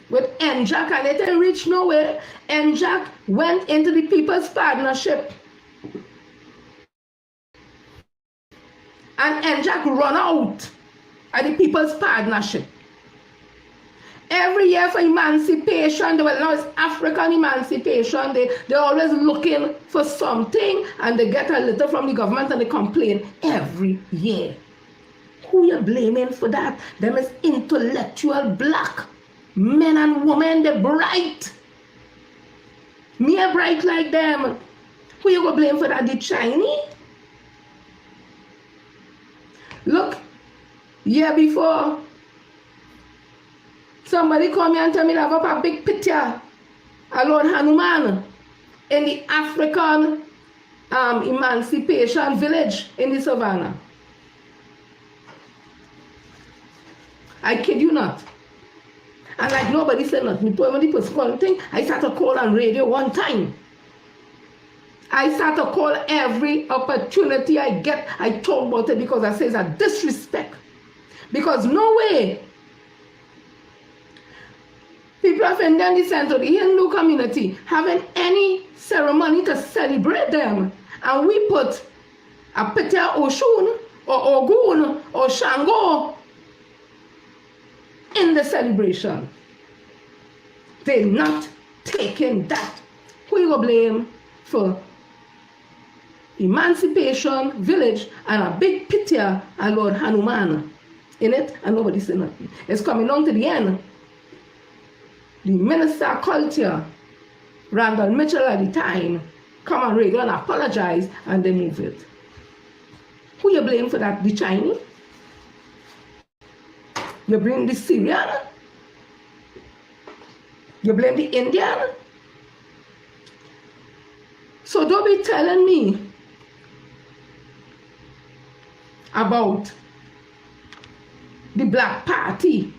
with NJAC, and it didn't reach nowhere, NJAC went into the People's Partnership. And NJAC run out of the People's Partnership. Every year for emancipation, they will know it's African emancipation. They're always looking for something, and they get a letter from the government and they complain every year. Who you blaming for that? Them is intellectual black men and women. They're bright. Me are bright like them. Who you go blame for that? The Chinese? Look, year before, somebody come here and tell me they have up a big picture of Lord Hanuman in the African emancipation village in the savannah. I kid you not. And like nobody said nothing. When the person called thing, I started to call on radio one time. I start to call every opportunity I get. I talk about it because I say it's a disrespect. Because no way people of Indian descent or the Hindu community having any ceremony to celebrate them, and we put a picture of Oshun or Ogun or Shango in the celebration. They're not taking that. Who you go blame for emancipation village and a big picture of Lord Hanuman in it, and nobody said nothing? It's coming down to the end. The Minister of Culture, Randall Mitchell at the time, come on radio and apologize, and they move it. Who you blame for that? The Chinese? You blame the Syrian? You blame the Indian? So don't be telling me about the Black Party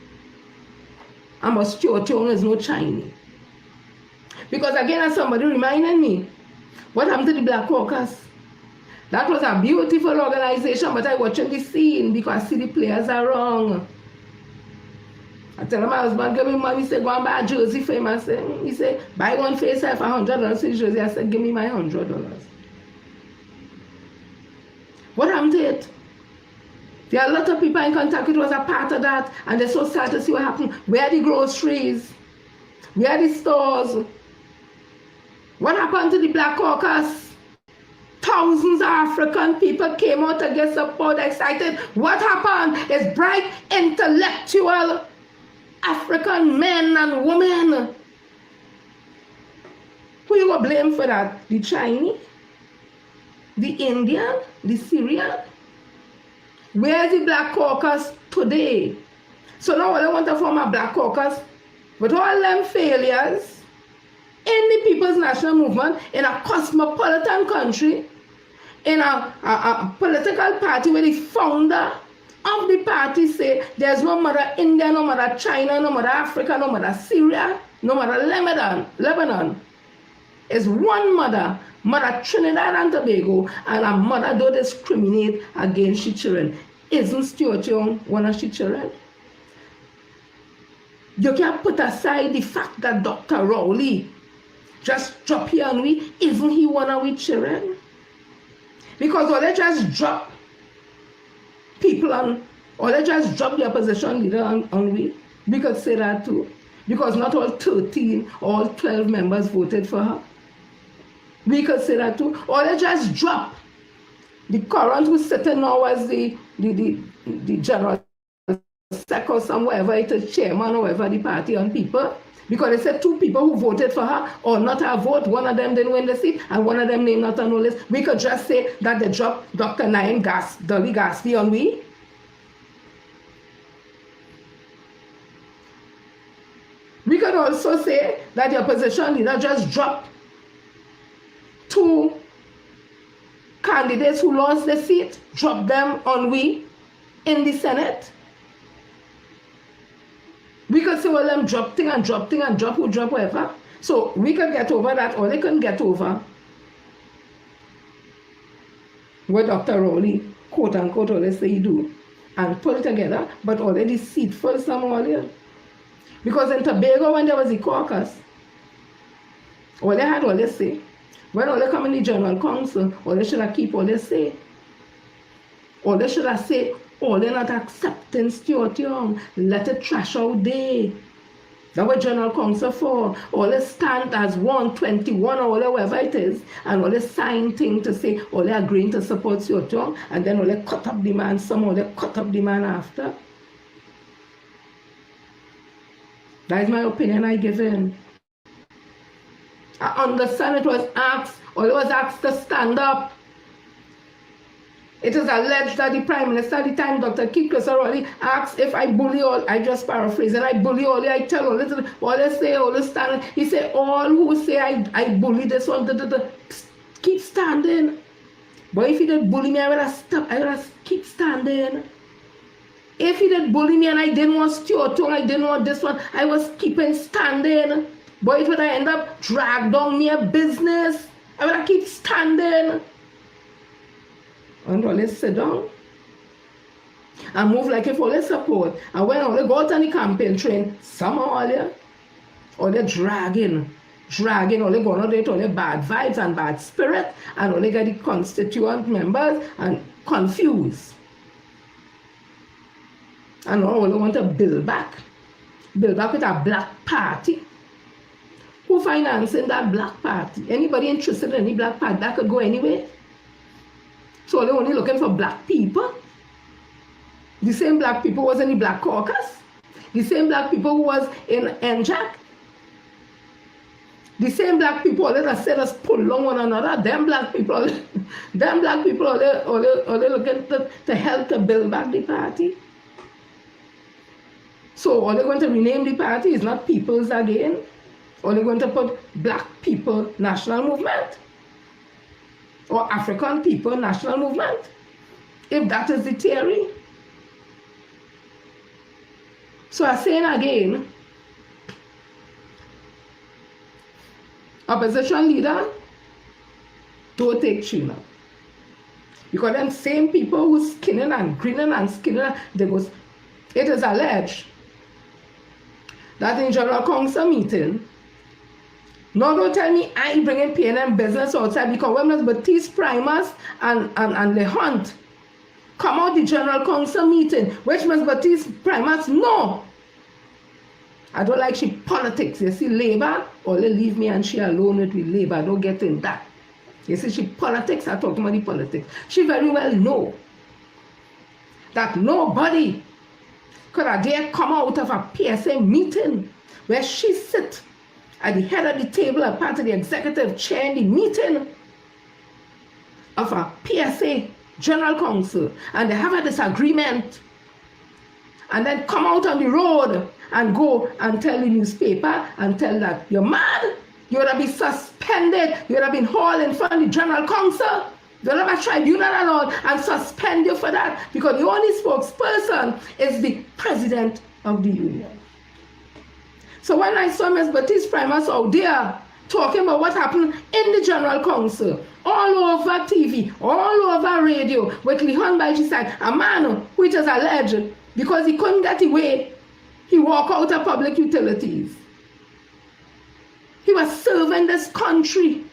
and but Stuart Young is no Chinese. Because again, as somebody reminded me, what happened to the Black Caucus? That was a beautiful organization, but I watching the scene because I see the players are wrong. I tell my husband, give me money. He said, go and buy a jersey for him. He said, buy one for yourself, $100 for the jersey. I said, give me my $100. What happened to it? There are a lot of people in Kentucky who was a part of that, and they're so sad to see what happened. Where are the groceries? Where are the stores? What happened to the Black Caucus? Thousands of African people came out to get support, excited. What happened? It's bright, intellectual African men and women. Who you gonna blame for that? The Chinese? The Indian? The Syrian? Where's the Black Caucus today? So now I want to form a Black Caucus with all them failures in the People's National Movement in a cosmopolitan country, in a political party where the founder of the party say there's no mother India, no mother China, no mother Africa, no mother Syria, no mother Lebanon. It's one mother, Mother Trinidad and Tobago, and a mother don't discriminate against she children. Isn't Stuart Young one of she children? You can't put aside the fact that Dr. Rowley just dropped here on we. Isn't he one of we children? Because all they just drop people on, or they just drop the opposition leader on we. We could say that too. Because not all 13, all 12 members voted for her. We could say that too. Or they just drop the current who's sitting now as the general sec or some wherever it is, chairman or whatever the party on people. Because they said 2 people who voted for her or not her vote, one of them didn't win the seat and one of them named not on no list. We could just say that they dropped Dr. Nyan Dolly Gaspy on we. We could also say that the opposition leader just dropped 2 candidates who lost the seat, dropped them on we in the Senate. all them drop thing and drop thing and drop who drop whatever. So we can get over that, or they couldn't get over what Dr. Rowley, quote unquote, always say he do, and pull it together, but already deceitful Somalia. Because in Tobago, when there was the caucus, all they had all they say. When all they come in the General Council, all they should have keep all they say. All they should have said, oh, they're not accepting Stuart Young. Let it trash out there. That's what General Council for. All they stand as 121 or whatever it is, and all they sign thing to say, all they agreeing to support Stuart Young, and then all they cut up the man, some all they cut up the man after. That is my opinion I give in. I understand it was asked, or it was asked to stand up. It is alleged that the Prime Minister at the time, Dr. Tekk, asked if I bully all, I just paraphrase, and I bully all, I tell all they say, all they stand. He said, all who say I bully this one, keep standing. But if he did bully me, I would have stopped, I would have keep standing. If he did bully me and I didn't want Stuart Young, I didn't want this one, I was keeping standing. But it would have end up drag down me a business, I would have keep standing. And all they sit down and move like if all they support. And when all they go out on the campaign train, somehow all they dragging, all they going out there to all the bad vibes and bad spirit, and all they get the constituent members and confused. And all they want to build back with a black party. Who financing that black party? Anybody interested in any black party that could go anywhere? So they're only looking for black people. The same black people was in the Black Caucus. The same black people who was in NJAC. The same black people that said us pull along one another. Them black people are they looking to help to build back the party. So are they going to rename the party? It's not People's again. Or they're going to put Black People National Movement, or African People National Movement, if that is the theory. So I'm saying again, opposition leader, don't take tuna. Because them same people who skinning and grinning and skinning, they goes, it is alleged that in General Council meeting, no, don't tell me I ain't bringing PNM business outside, because when Ms. Baptiste Primus and Le Hunt come out the General Council meeting, which Ms. Baptiste Primus, no. I don't like she politics. You see, Labour, or they leave me and she alone with Labour. I don't get in that. You see, she politics, I talk about the politics. She very well know that nobody could have dare come out of a PSA meeting where she sit at the head of the table, a part of the executive chair in the meeting of a PSA General Council, and they have a disagreement, and then come out on the road and go and tell the newspaper and tell that you're mad, you would have been suspended, you would have been hauled in front of the General Council, they'll have a tribunal and all, and suspend you for that, because the only spokesperson is the President of the Union. So when I saw Ms. Baptiste Primus out there talking about what happened in the General Council, all over TV, all over radio, with Leon by his side, a man who it is alleged, because he couldn't get away, he walked out of public utilities. He was serving this country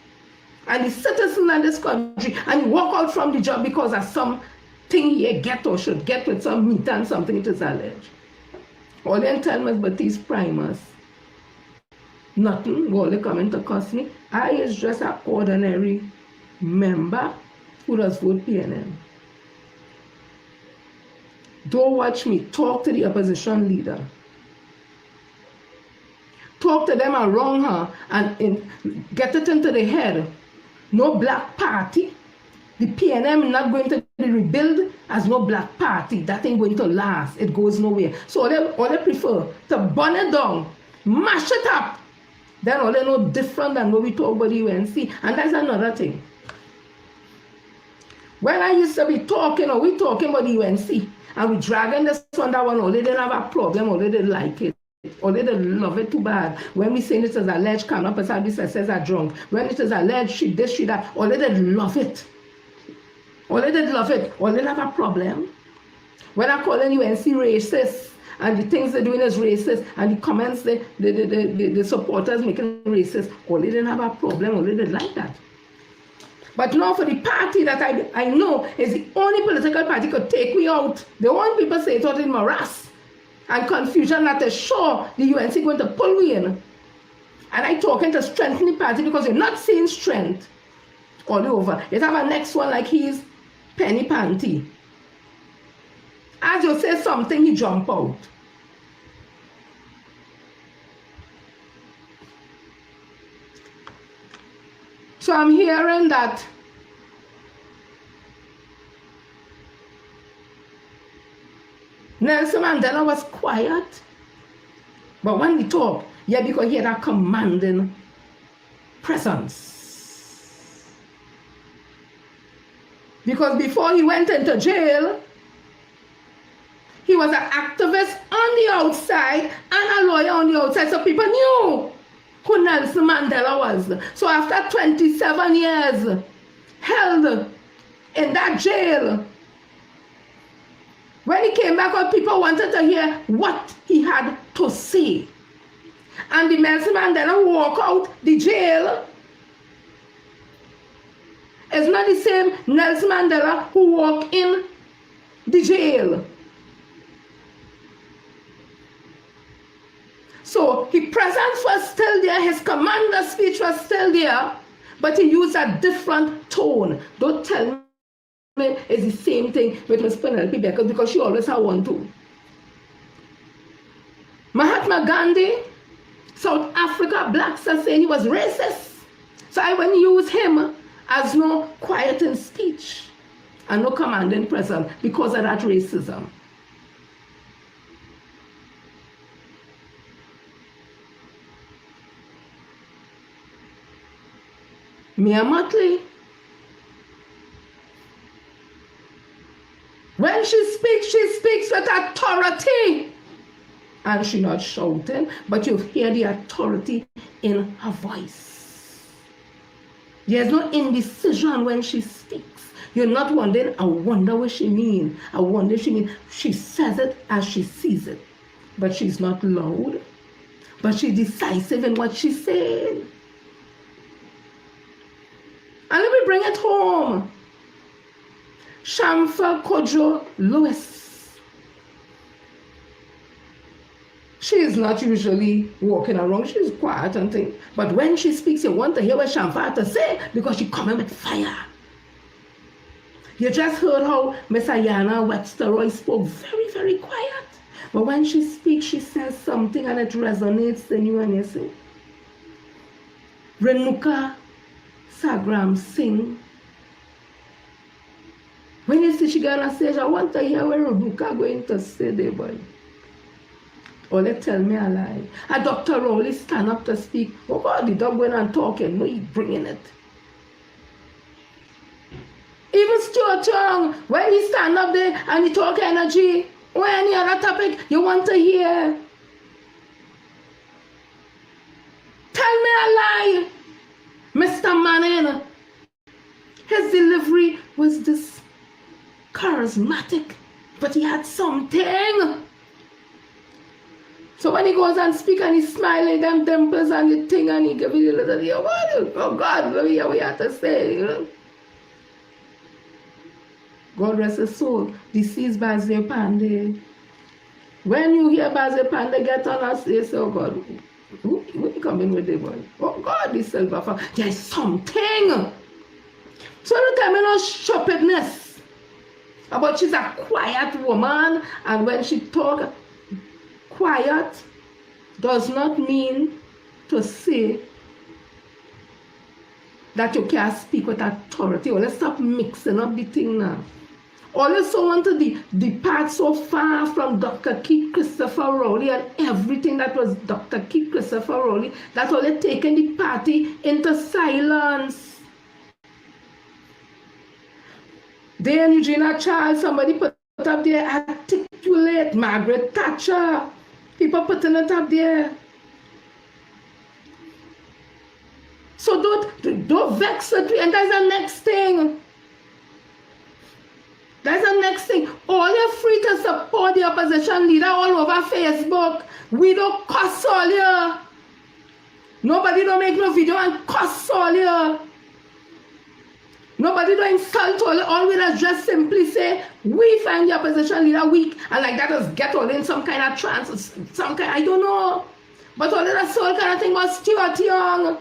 and the citizen of this country, and he walked out from the job because of something he get or should get with some meat and something it is alleged. All they tell Ms. Baptiste Primus, nothing, all they coming to cost me. I is just an ordinary member who does vote PNM. Don't watch me. Talk to the opposition leader. Talk to them and wrong her and get it into the head. No black party. The PNM is not going to be rebuilt as no black party. That ain't going to last. It goes nowhere. So all they prefer to burn it down, mash it up. Then all they know different than what we talk about the UNC. And that's another thing. When I used to be talking, or we talking about the UNC, and we dragging this one, that one, all they didn't have a problem, all they didn't like it. Only they love it too bad. When we say it is alleged, Kamala Prasad says are drunk. When it is alleged, she this, she that, only they love it. Only they love it. Only they have a problem. When I call UNC racist, and the things they're doing is racist, and the comments the supporters making racist, only they have a problem, only they like that. But now for the party that I know is the only political party could take me out. They want people say it out in morass and confusion that is sure the UNC going to pull me in. And I talking to strengthen the party because you're not seeing strength all over. You have a next one like he's penny panty. As you say something, he jump out. So I'm hearing that Nelson Mandela was quiet, but when he talked, yeah, because he had a commanding presence. Because before he went into jail, he was an activist on the outside and a lawyer on the outside, so people knew who Nelson Mandela was. So after 27 years held in that jail, when he came back out, people wanted to hear what he had to say. And the Nelson Mandela who walked out the jail is not the same Nelson Mandela who walked in the jail. So his presence was still there, his commander speech was still there, but he used a different tone. Don't tell me it's the same thing with Miss Penelope Beckers because she always had one too. Mahatma Gandhi, South Africa, blacks are saying he was racist. So I wouldn't use him as no quiet in speech and no commanding presence because of that racism. Mia Motley, when she speaks with authority. And she's not shouting, but you hear the authority in her voice. There's no indecision when she speaks. You're not wondering, I wonder what she means. I wonder what she means. She says it as she sees it. But she's not loud. But she's decisive in what she's saying. And let me bring it home. Shamfa Kojo Lewis. She is not usually walking around. She's quiet and things. But when she speaks, you want to hear what Shamfa had to say because she coming with fire. You just heard how Miss Ayanna Webster Roy spoke very, very quiet. But when she speaks, she says something and it resonates in you and you say, Renuka Sagram Singh. When you see she got on stage, I want to hear what Renuka going to say there, boy. Or they tell me a lie. And Dr. Rowley stand up to speak. Oh God, the dog went on talking. No, he bringing it. Even Stuart Young, when he stand up there and he talk energy, or any other topic you want to hear. Tell me a lie. Mr. Manning, his delivery was this charismatic, but he had something. So when he goes and speak and he's smiling, them dimples and the thing, and he gives you a little, oh God, let me hear what you have to say, you know. God rest his soul. Deceased Basil Pandey. When you hear Basil Pandey get on us, you say, oh God, who coming with the boy? Oh God, this silver fox. There's something. So don't tell me no stupidness. But she's a quiet woman, and when she talk, quiet does not mean to say that you can't speak with authority. Well, let's stop mixing up the thing now. Also want to depart so far from Dr. Keith Christopher Rowley and everything that was Dr. Keith Christopher Rowley, that's only taken the party into silence. There in Eugenia Charles, somebody put up there, articulate Margaret Thatcher. People putting it up there. So don't vex with me. And that's the next thing. That's the next thing. All you're free to support the opposition leader all over Facebook. We don't cuss all you. Nobody don't make no video and cuss all you. Nobody don't insult all you. All we just simply say, we find the opposition leader weak. And like that just get all in some kind of trance, some kind, I don't know. But all that soul kind of thing was Stuart Young.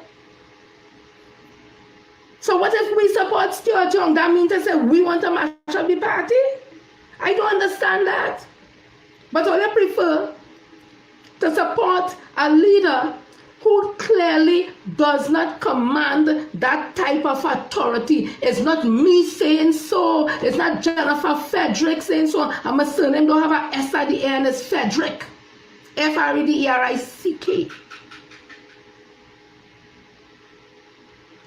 So what if we support Stuart Young? That means to say we want to mash up the party? I don't understand that. But all I prefer to support a leader who clearly does not command that type of authority. It's not me saying so. It's not Jennifer Frederick saying so. And my surname don't have an S at the end. It's Frederick. F-R-E-D-E-R-I-C-K.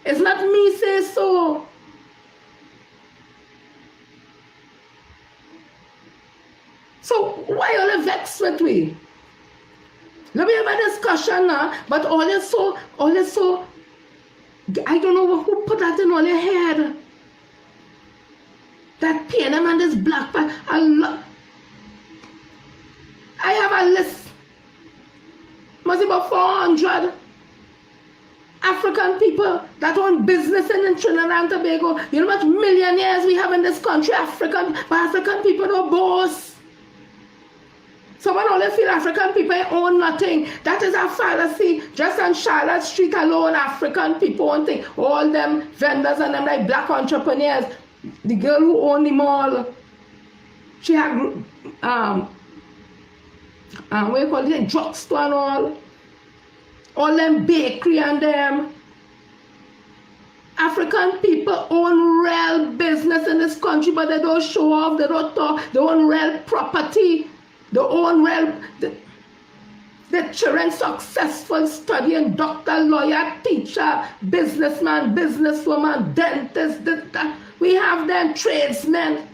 It's not me say so. So why are you vexed with me? Let me have a discussion now, but all is so, I don't know who put that in all your head. That PNM and this black part, I have a list, must be about 400 African people that own business in Trinidad and Tobago. You know how much millionaires we have in this country, but African people don't boast. So when only feel African people own nothing, that is a fallacy. Just on Charlotte Street alone, African people own things. All them vendors and them like black entrepreneurs. The girl who owned the mall, she had what you call it, drugstore and all them bakery and them. African people own real business in this country, but they don't show off, they don't talk, they own real property. They own real, the children successful studying, doctor, lawyer, teacher, businessman, businesswoman, dentist, we have them tradesmen.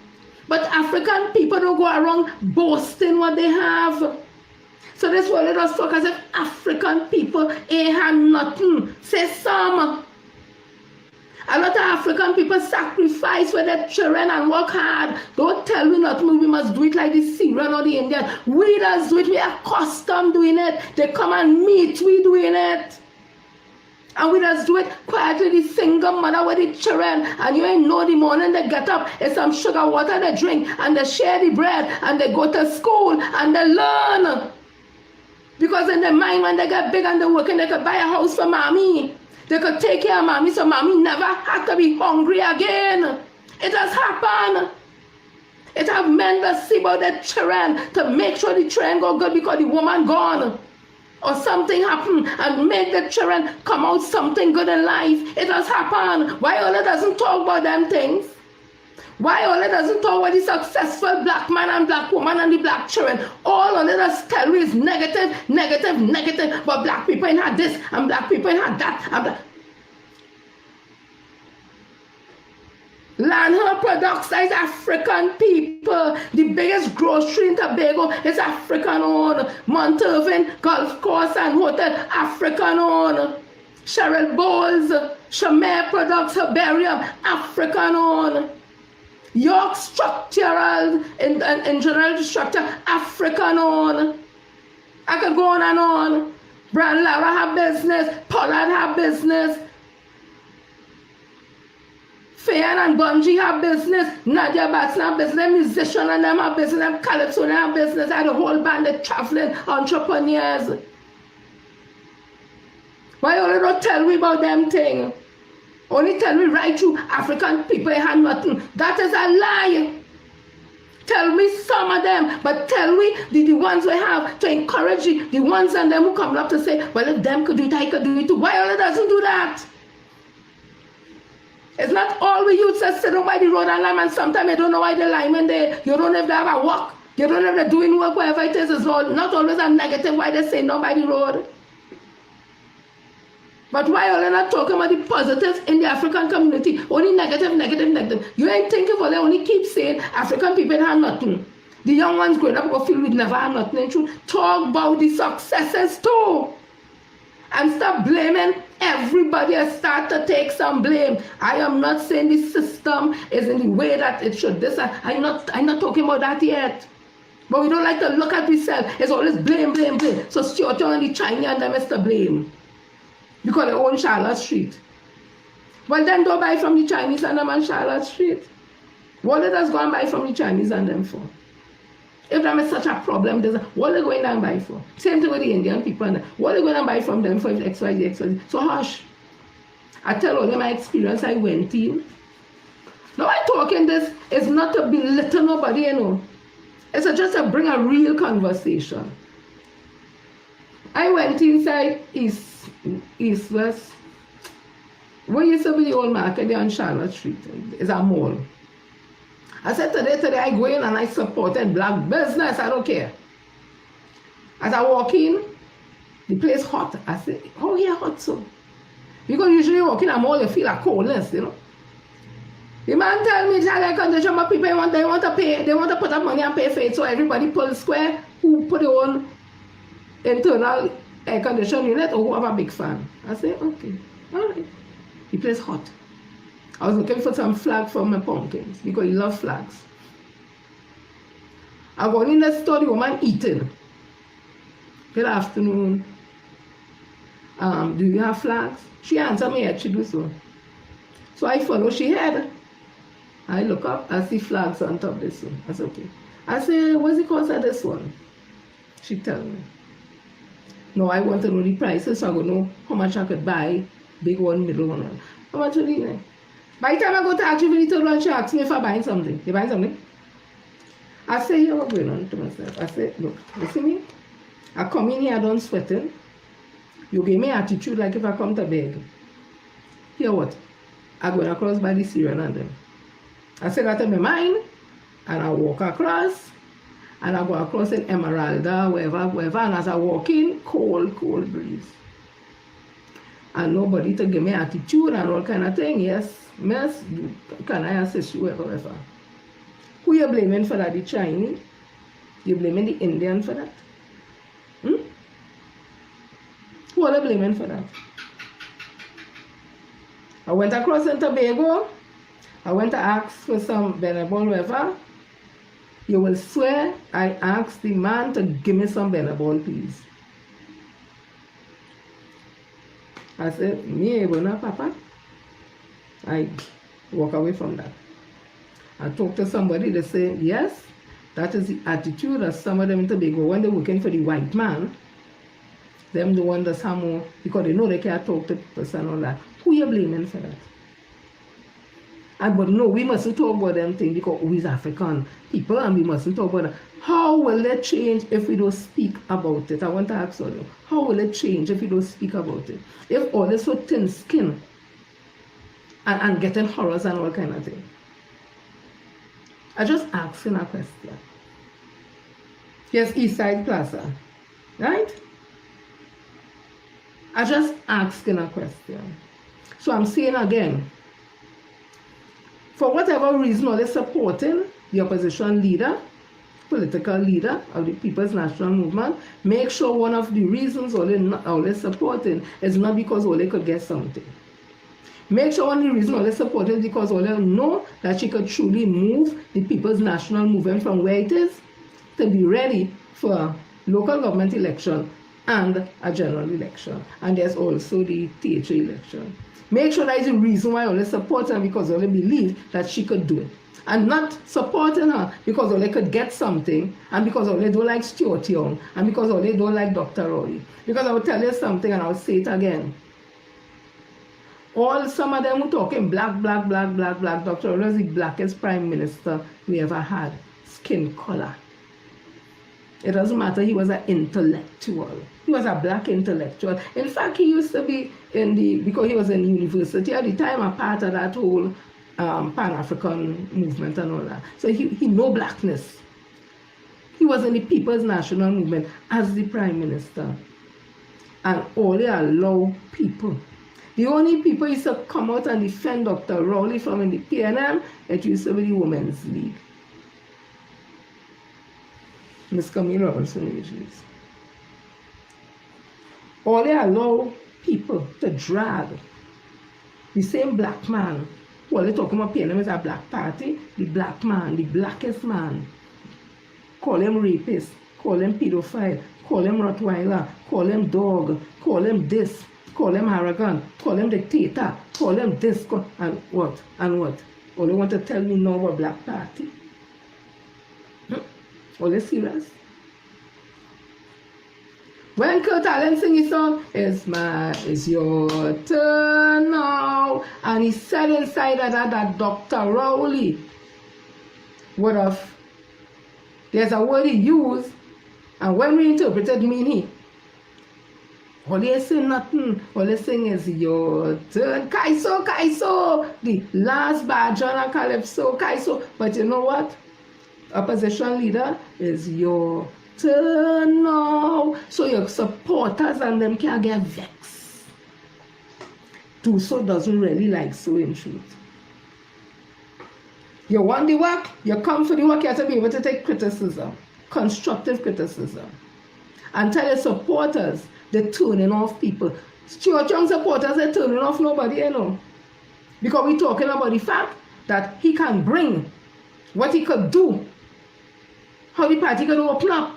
But African people don't go around boasting what they have. So this world let us talk as if African people ain't have nothing. Say some. A lot of African people sacrifice for their children and work hard. Don't tell me nothing. We must do it like the Syrian or the Indian. We just do it. We are accustomed doing it. They come and meet. We doing it. And we just do it quietly. The single mother with the children. And you ain't know the morning they get up. It's some sugar water they drink. And they share the bread. And they go to school. And they learn. Because in their mind when they get big and they're working, they could buy a house for mommy. They could take care of mommy so mommy never had to be hungry again. It has happened. It have men that see about their children to make sure the children go good because the woman gone. Or something happened and make the children come out something good in life. It has happened. Why Ola doesn't talk about them things? Why Ola doesn't talk about the successful black man and black woman and the black children? All Ola does tell me is negative, negative, negative. But black people ain't had this and black people ain't had that. And Landhill products is African people. The biggest grocery in Tobago is African owned. Montervin, Golf Course and Hotel, African owned. Cheryl Bowles, Shamir Products, Herbarium, African owned. York Structural, in general structure, African owned. I could go on and on. Brand Lara have business, Pollard have business. Fayan and Bungie have business, Nadia Batson have business, them musicians and them have business, them Calypso have business, I had a whole band of traveling entrepreneurs. Why you don't tell me about them things? Only tell me right through African people have nothing. That is a lie. Tell me some of them, but tell me the ones we have to encourage you, the ones and them who come up to say, well, if them could do it, I could do it too. Why all doesn't do that? It's not all we youths that sit down by the road and lime, and sometimes you don't know why they're liming there. You don't know if they have a walk. You don't know if they're doing work, wherever it is. It's not always a negative why they say no by the road. But why are they not talking about the positives in the African community? Only negative, negative, negative. You ain't thinking for they only keep saying African people have nothing. The young ones growing up will feel we never have nothing in truth. Talk about the successes too. And stop blaming everybody and start to take some blame. I am not saying the system is in the way that it should. I'm not talking about that yet. But we don't like to look at ourselves. It's always blame, blame, blame. So Stuart Young and the Chinese and them is to blame. Because they own Charlotte Street. Well then don't buy from the Chinese and them on Charlotte Street. What let us go and buy from the Chinese and them for? If that is such a problem, what are they going and buy for? Same thing with the Indian people. What are they going to buy from them for X, Y, Z, X, Y, Z? So hush. I tell all them my experience I went in. Now I talking this is not to belittle nobody, you know. It's just to bring a real conversation. I went inside East West. Where used to be the old market there on Charlotte Street. It's a mall. I said today I go in and I supported black business. I don't care. As I walk in, the place hot. I said, oh yeah, hot so. Because usually walk in a mall, you feel a coldness, you know. The man tell me it's air condition, but people they want to pay, they want to put up money and pay for it. So everybody pull square who put their own internal air condition unit or who have a big fan. I say, okay, all right. The place hot. I was looking for some flag for my pumpkins because he loves flags. I go in the store, the woman eating. Good afternoon. Do you have flags? She answered me, yes, she do so. So I follow she head. I look up, I see flags on top of this one. That's okay. I say, what's the cost of this one? She tell me. No, I want to know the prices so I go know how much I could buy. Big one, middle one. How much will you need? By the time I go to ask you for the third one, she asks me if I'm buying something. You buying something? I say, here what's going on to myself. I say, look, you see me? I come in here, I don't sweating. You give me attitude like if I come to beg. Here what? I go across by the Syrian and them. I say that in my mind, and I walk across, and I go across in Emeralda, wherever, and as I walk in, cold breeze. And nobody to give me attitude and all kind of thing. Yes, miss, can I assist you, whatever. Who you blaming for that? The Chinese? You blaming the Indian for that? Who are they blaming for that? I went across in Tobago. I went to ask for some Benabol, whatever. You will swear I asked the man to give me some Benabol, please. I said, me, Papa. I walk away from that. I talk to somebody, they say, yes, that is the attitude of some of them in Tobago. When they're working for the white man, them the one that's more, because they know they can't talk to the person and all that. Who you blaming for that? But no, we mustn't talk about them things because we is African people and we mustn't talk about that. How will it change if we don't speak about it? I want to ask you, how will it change if we don't speak about it? If all this so thin skin and getting horrors and all kind of thing. I just asking a question. Yes, Eastside Plaza, right? I just asking a question. So I'm saying again, for whatever reason, all is supporting the opposition leader, political leader of the People's National Movement, make sure one of the reasons all they supporting is not because all they could get something. Make sure one of the reasons all they supporting is because all they know that she could truly move the People's National Movement from where it is to be ready for local government election and a general election. And there's also the THA election. Make sure that is the reason why all they support her, because all they believe that she could do it. And not supporting her because all they could get something, and because all they don't like Stuart Young, and because all they don't like Dr. Roy. Because I will tell you something and I will say it again. Some of them who talking black. Dr. Roy is the blackest prime minister we ever had. Skin color. It doesn't matter, he was an intellectual. He was a black intellectual. In fact, he used to be because he was in university at the time, a part of that whole Pan-African movement and all that. So he know blackness. He was in the People's National Movement as the Prime Minister. And all they allow people. The only people used to come out and defend Dr. Rowley from in the PNM, it used to be the Women's League. Miss Camille Robinson ages. Or they allow people to drag the same black man, while they talking about PNM as a black party, the black man, the blackest man, call him rapist, call him pedophile, call him Rottweiler, call him dog, call him this, call him arrogant, call him dictator, call him this, and what, and what? Or they want to tell me no about black party? Are they serious? When Kurt Allen sing his song, it's your turn now, and he said inside of that Dr. Rowley would have, there's a word he used, and when we interpret it, mean he. All they say nothing, all they sing is your turn, Kaiso, Kaiso, the last badge on a calypso, Kaiso. But you know what? Opposition leader is your turn now. So your supporters and them can get vexed. Tuso doesn't really like so in truth. You want the work, you come for the work, you have to be able to take criticism, constructive criticism. And tell your supporters they're turning off people. Stuart Young supporters are turning off nobody, you know. Because we're talking about the fact that he can bring what he could do, how the party could open up.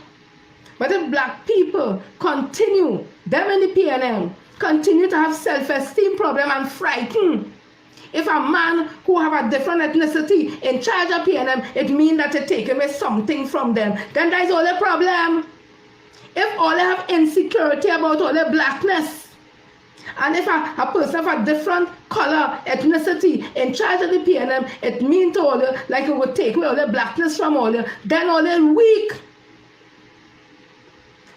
But if black people continue, them in the PNM, continue to have self-esteem problem and frightened, if a man who have a different ethnicity in charge of PNM, it means that they take away something from them, then that is all the problem. If all they have insecurity about all their blackness, and if a person of a different color, ethnicity in charge of the PNM, it means to all you, like it would take away all the blackness from all you, then all they're weak.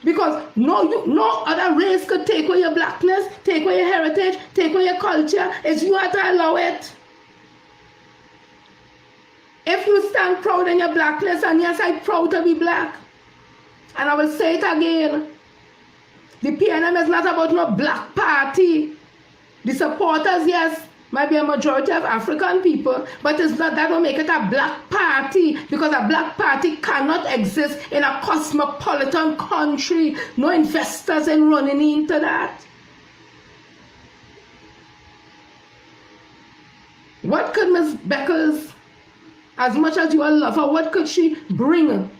Because no other race could take away your blackness, take away your heritage, take away your culture. It's you have to allow it. If you stand proud in your blackness, and yes, I'm proud to be black, and I will say it again, the PNM is not about no black party. The supporters, yes, might be a majority of African people, but it's not, that will make it a black party, because a black party cannot exist in a cosmopolitan country. No investors in running into that. What could Ms. Beckers, as much as you all love her, what could she bring?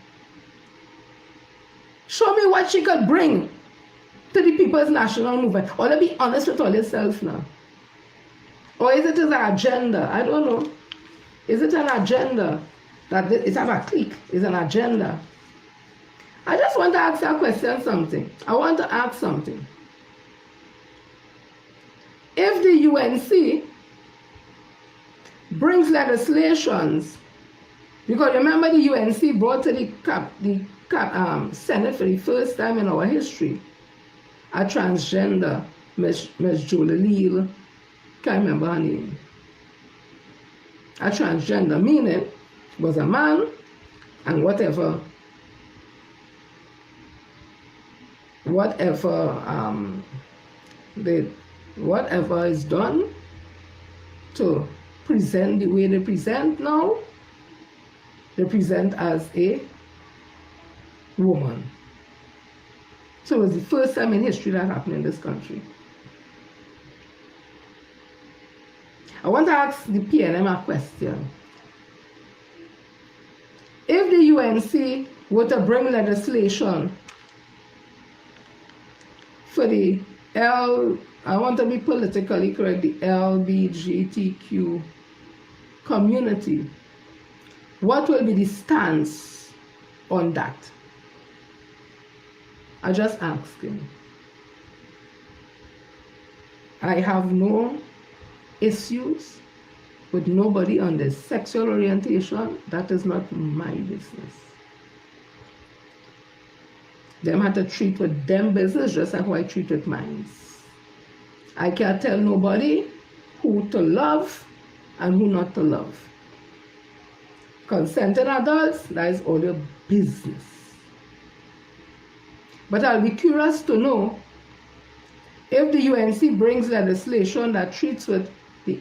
Show me what she could bring to the People's National Movement. Or to be honest with all yourself now. Or is it an agenda? I don't know. Is it an agenda? That it's have a clique, it's an agenda. I just want to ask you a question, something. I want to ask something. If the UNC brings legislations, because remember the UNC brought to the Senate for the first time in our history a transgender, Ms. Julie Leal, can't remember her name. A transgender, meaning was a man, and whatever is done to present the way they present now, they present as a woman. So it was the first time in history that happened in this country. I want to ask the PNM a question. If the UNC were to bring legislation for the I want to be politically correct, the LGBTQ community, what will be the stance on that? I just asking. I have no issues with nobody on their sexual orientation. That is not my business. Them have to treat with them business just like how I treat with mine. I can't tell nobody who to love and who not to love. Consenting adults, that is all your business. But I'll be curious to know if the UNC brings legislation that treats with the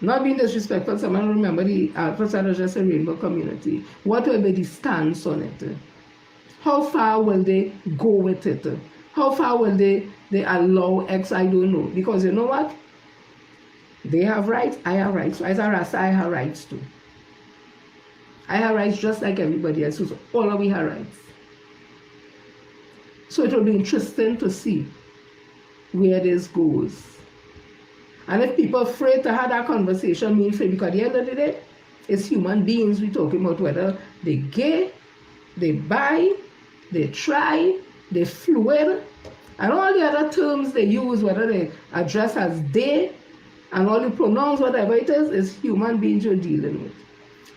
Not being disrespectful, someone remember the Alpha Side just a rainbow community. What will be the stance on it? How far will they go with it? How far will they allow X? I don't know. Because you know what? They have rights, I have rights. So as a Rasta, I have rights too. I have rights just like everybody else. So all of we have rights. So it will be interesting to see where this goes. And if people are afraid to have that conversation, mean free, because at the end of the day, it's human beings we're talking about, whether they gay, they bi, they tri, they fluid, and all the other terms they use, whether they address as they, and all the pronouns, whatever it is human beings you're dealing with.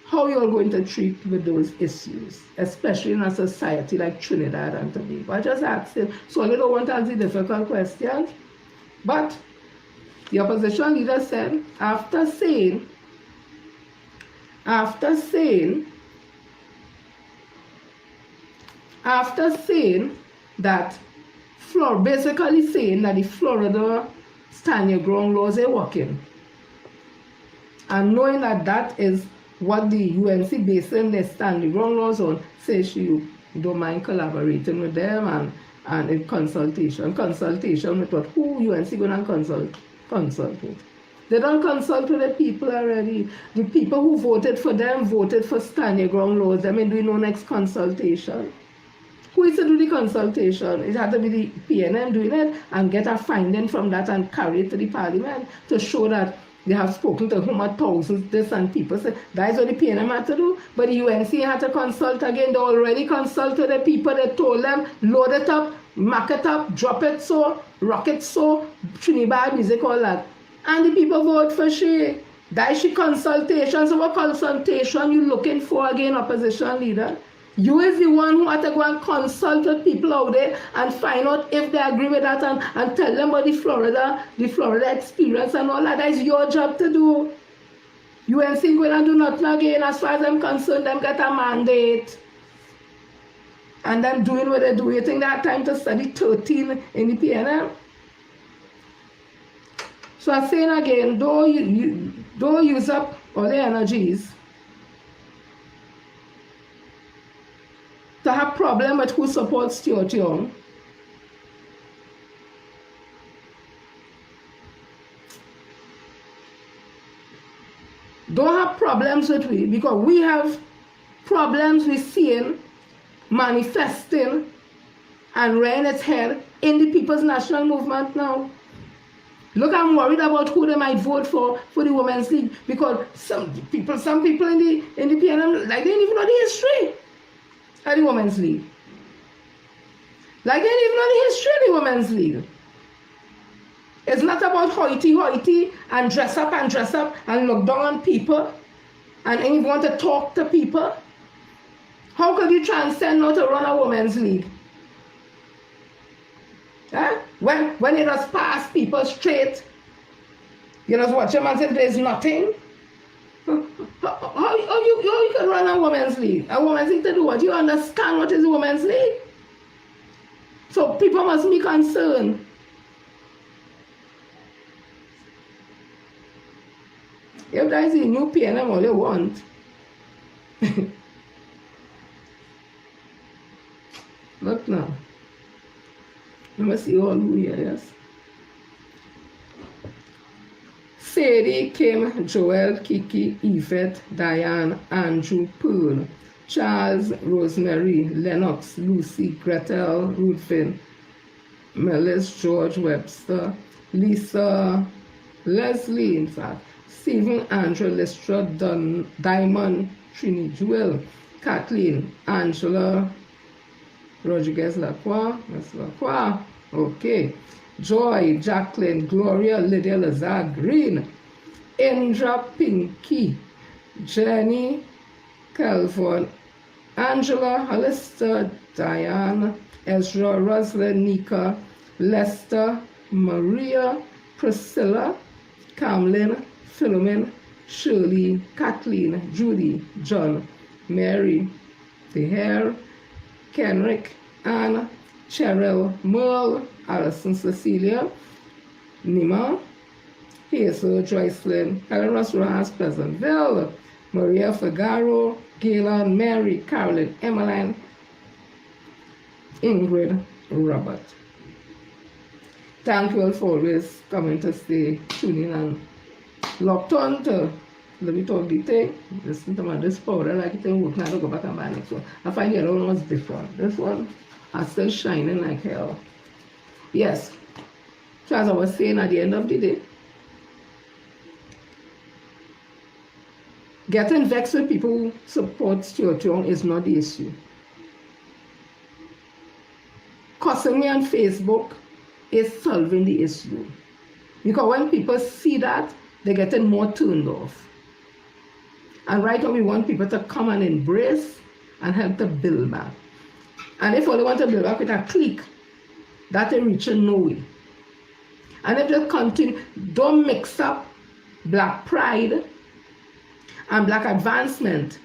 How you're going to treat with those issues, especially in a society like Trinidad and Tobago. I just asked him, so I don't want to ask the difficult questions, but the opposition leader said, after saying that, basically saying that the Florida stand your ground laws are working, and knowing that that is what the UNC basing their stand your ground laws on, says she don't mind collaborating with them and in consultation with what, who UNC gonna consult with. They don't consult with the people already. The people who voted for them voted for stand your ground laws. I mean, do we know next consultation? Who is to do the consultation? It had to be the PNM doing it and get a finding from that and carry it to the parliament to show that they have spoken to whom thousands this and people say that is what the PNM had to do. But the UNC had to consult again. They already consulted the people. They told them load it up, mark it up, drop it so, rock it so, Trinidad music, all that. And the people vote for she. That is she consultation. So what consultation you looking for again, opposition leader? You is the one who had to go and consult with people out there and find out if they agree with that and tell them about the Florida experience and all that. That is your job to do. UNC going to do nothing again. As far as I'm concerned, them get a mandate. And them doing what they do. You think they have time to study 13 in the PNM? So I'm saying again, don't use up all the energies to have problem with who supports Stuart Young. Don't have problems with we, because we have problems with seeing manifesting and rearing its head in the People's National Movement now. Look, I'm worried about who they might vote for the Women's League, because some people in the PNM, like, they didn't even know the history of the Women's League. Like, they didn't even know the history of the Women's League. It's not about hoity-hoity and dress up and look down on people and even want to talk to people. How could you transcend not to run a Women's League? Huh? When you just pass people straight, you just watch them and say there's nothing. How you can run a Women's League? A Women's League to do what? You understand what is a Women's League? So people must be concerned. If that is a new PNM, all you want. Look now. Let me see all who here, yes. Sadie, Kim, Joel, Kiki, Yvette, Diane, Andrew, Pearl, Charles, Rosemary, Lennox, Lucy, Gretel, Ruthven, Melis, George, Webster, Lisa, Leslie, in fact, Stephen, Andrew, Lestra, Diamond, Trini, Jewel, Kathleen, Angela, Rodriguez Lacroix, that's Lacroix, okay. Joy, Jacqueline, Gloria, Lydia Lazar, Green, Indra, Pinky, Jenny, Calvin, Angela, Alistair, Diane, Ezra, Rosalind, Nika, Lester, Maria, Priscilla, Camlin, Philomene, Shirley, Kathleen, Judy, John, Mary, the hair, Kenrick, Anna, Cheryl, Merle, Alison, Cecilia, Nima, Hazel Joycelyn, Helen Ross Rojas Pleasantville, Maria Figaro, Galen, Mary, Carolyn, Emmeline, Ingrid, Robert. Thank you all for always coming to stay tuning and locked on to Let Me Talk the Ting. Listen to my this powder, I like it in work now to go back and buy next one. I find the other one was different. This one is still shining like hell. Yes. So as I was saying at the end of the day, getting vexed with people who support Stuart Young is not the issue. Cussing me on Facebook is solving the issue. Because when people see that, they're getting more turned off. And right now we want people to come and embrace and help to build back. And if they want to build back with a clique, that ain't reaching nowhere. And if they continue, don't mix up black pride and black advancement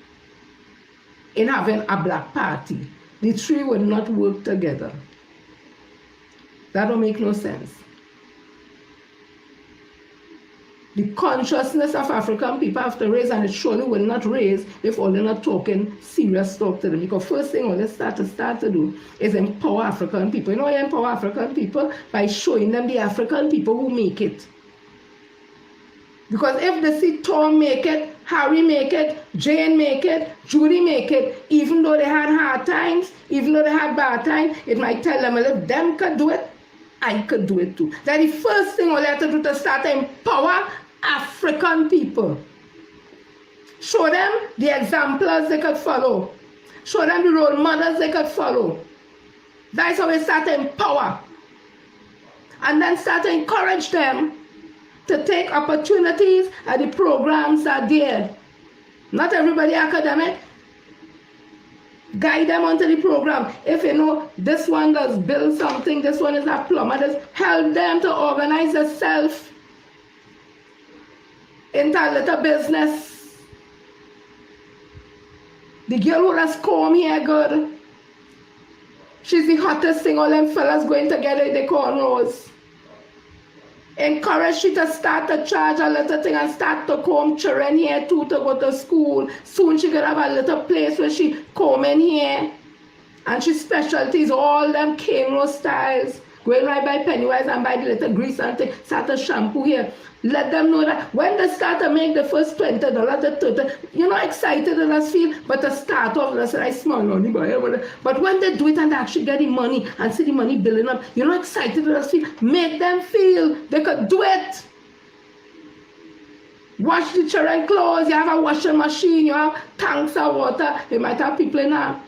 in having a black party. The three will not work together. That don't make no sense. The consciousness of African people have to raise, and it surely will not raise if all they're not talking serious talk to them. Because first thing all they start to do is empower African people. You know, you empower African people by showing them the African people who make it. Because if they see Tom make it, Harry make it, Jane make it, Judy make it, even though they had hard times, even though they had bad times, it might tell them, well, if them could do it, I could do it too. That's the first thing all they have to do to start to empower African people. Show them the examples they could follow. Show them the role models they could follow. That's how we start to empower. And then start to encourage them to take opportunities and the programs are there. Not everybody academic. Guide them onto the program. If you know this one does build something, this one is a plumber, just help them to organize themselves into a little business. The girl who has comb here good. She's the hottest thing, all them fellas going together in the cornrows. Encourage she to start to charge a little thing and start to comb children here too to go to school. Soon she could have a little place where she comb in here. And she specialties, all them cane roll styles. Going right by Pennywise and buy the little grease and thing, start to shampoo here. Let them know that when they start to make the first $20, the $30, you're not excited in us feel, but to start off, that's a nice small money, but when they do it and they actually get the money and see the money building up, you're not excited in us feel. Make them feel they could do it. Wash the children clothes, you have a washing machine, you have tanks of water, you might have people in there.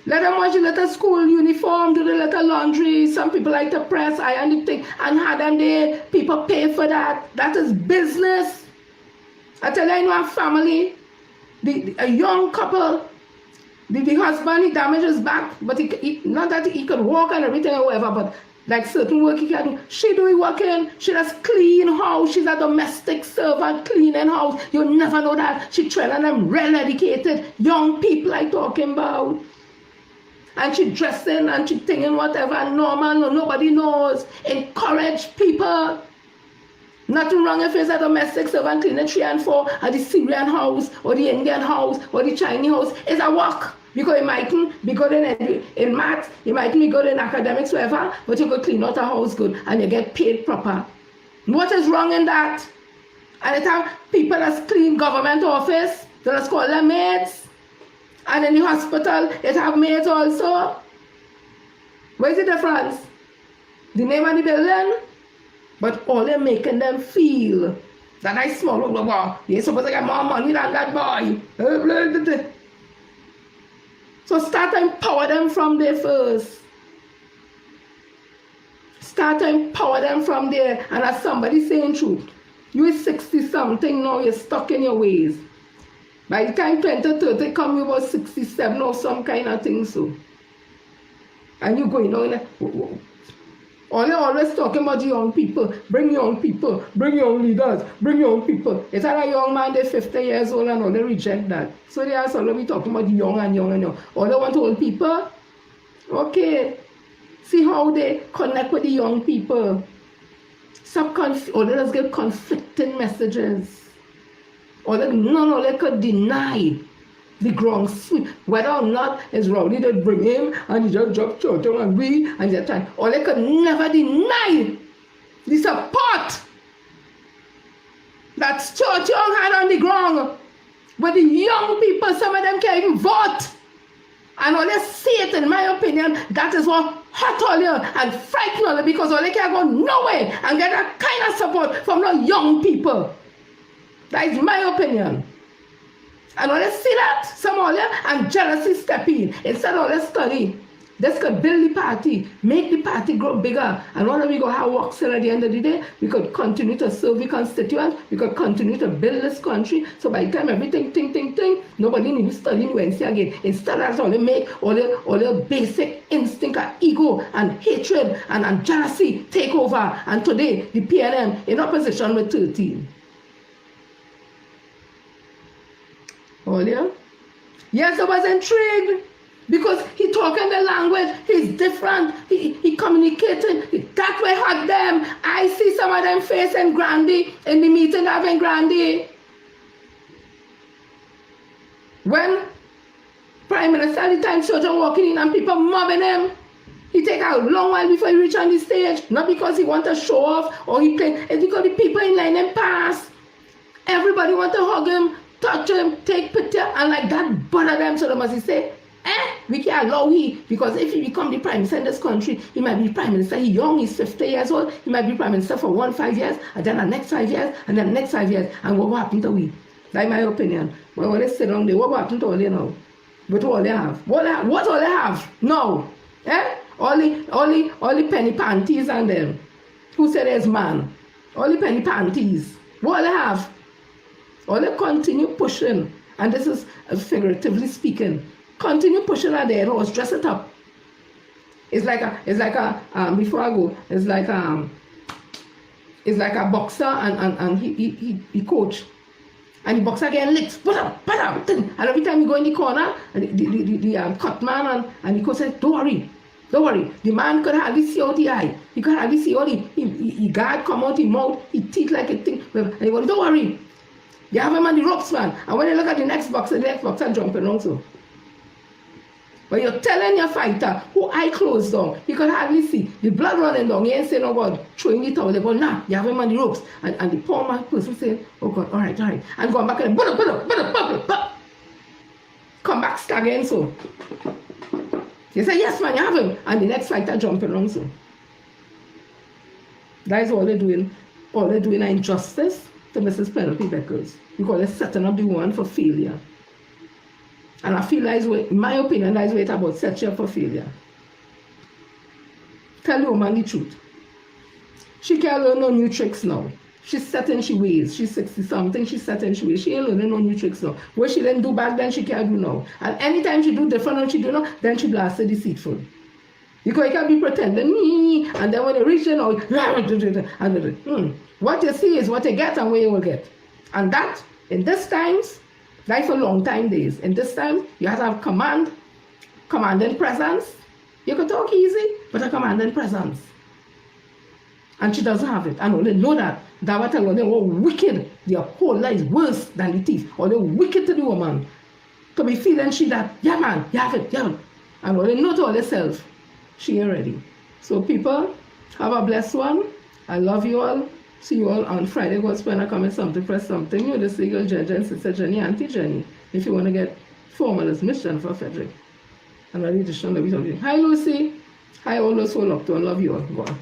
Let them wash the little school uniform, do the little laundry. Some people like to press, iron the thing, and have them there. People pay for that. That is business. I tell you, I know a family, a young couple, the husband, he damaged his back, but he not that he could walk and everything or whatever, but like certain work he can do. She do it working, she does clean house, she's a domestic servant, cleaning house. You never know that. She training them well-educated, young people I talking about. And she dressing and she thinking whatever, normal, nobody knows. Encourage people. Nothing wrong if it's a domestic servant cleaning 3 and 4 at the Syrian house or the Indian house or the Chinese house. It's a work. Because it mightn't be good in maths, it mightn't be good in academics, whatever, but you could clean out a house good and you get paid proper. What is wrong in that? And it have people that clean government office, let's call them maids. And in the hospital, it have maids also. Where's the difference? The name of the building, but all they're making them feel that I small, blah, blah, blah. You're supposed to get more money than that boy. So start to empower them from there first. Start to empower them from there. And as somebody saying truth, you're 60-something now, you're stuck in your ways. By the time 2030 come, you about 67 or some kind of thing so. And you going on, all they're always talking about the young people, bring young people, bring young leaders, bring young people. It's like a young man, they're 50 years old and all they reject that. So they are always talking about the young and young and young. All they want old people, okay. See how they connect with the young people. Or let us give conflicting messages. Or they could deny the ground sweep, whether or not it's Rowdy that bring him and he just drop church and we and that time. Or they could never deny the support that Church Young had on the ground. But the young people, some of them can't even vote. And all they see it, in my opinion, that is what hurt all you and frighten all you, because all they can't go nowhere and get that kind of support from the young people. That is my opinion. And when they see that, some of them, and jealousy step in. Instead of let's study, let's go build the party, make the party grow bigger. And when we go have work at the end of the day, we could continue to serve the constituents, we could continue to build this country. So by the time everything, ting, nobody needs to study Wednesday again. Instead, that's all they make all the basic instinct of ego and hatred and jealousy take over. And today, the PNM in opposition with 13. Earlier? Yes, I was intrigued because he talking the language, he's different, he communicating, that way hurt them. I see some of them facing Grandy in the meeting having Grandy. When Prime Minister at the time children walking in and people mobbing him, he take a long while before he reach on the stage, not because he want to show off or he play, it's because the people in line him pass. Everybody want to hug him, touch him, take picture, and like that bother them. So they must say, we can't allow him, because if he become the prime minister in this country, he might be prime minister, he's young, he's 50 years old, he might be prime minister for 5 years, and then the next 5 years, and then the next 5 years, and what will happen to we? That's my opinion. But when they sit down there, what will happen to all they know? But all they have? What all they have? No. All the penny panties and them. Who said there's man? All the penny panties. What they have? Or they continue pushing, and this is figuratively speaking, continue pushing at their horse, dress it up. It's like a before I go, it's like a boxer and he coach. And the boxer getting licks, put up, and every time you go in the corner, the cut man and the coach says, don't worry. The man could hardly see out the eye. He could hardly see out the guard come out, his mouth, his teeth like a thing. And he goes, don't worry. You have him on the ropes, man. And when you look at the next boxer jumping also. But you're telling your fighter, who eye closed down, he could hardly see. The blood running down. He ain't saying, oh God, throwing it out. They go, nah, you have him on the ropes. And the poor man person saying, oh God, all right. And going back and but come back staggering so. You say, yes, man, you have him. And the next fighter jumping around so. That is all they're doing. All they're doing are injustice to Mrs. Penelope Beckers, because they're setting up the woman for failure. And I feel that is what, in my opinion, that is what it's about, set you up for failure. Tell the woman the truth. She can't learn no new tricks now. She's setting she ways. She's 60 something, she's setting she ways. She ain't learning no new tricks now. What she didn't do back then, she can't do now. And anytime she do different than she do now, then she blasted deceitful. Because you can't be pretending, and then when you reach there now, what you see is what you get and what you will get. And that, in this times, like for long time days, in this time, you have to have commanding presence. You can talk easy, but a commanding presence. And she doesn't have it. And only know that. That what I tell them, oh, wicked. Their whole life is worse than the thief. Or they're wicked to the woman. To be feeling she that, yeah man, you have it, yeah. And only know to all herself, she ain't ready. So people, have a blessed one. I love you all. See you all on Friday. Go spend a comment something, press something. You just say girl Jenny and sister Jenny, Auntie Jenny. If you want to get formal as Miss Jennifer Frederick. And I need to show you something. Hi Lucy. Hi all those who love to and love you all. Go on.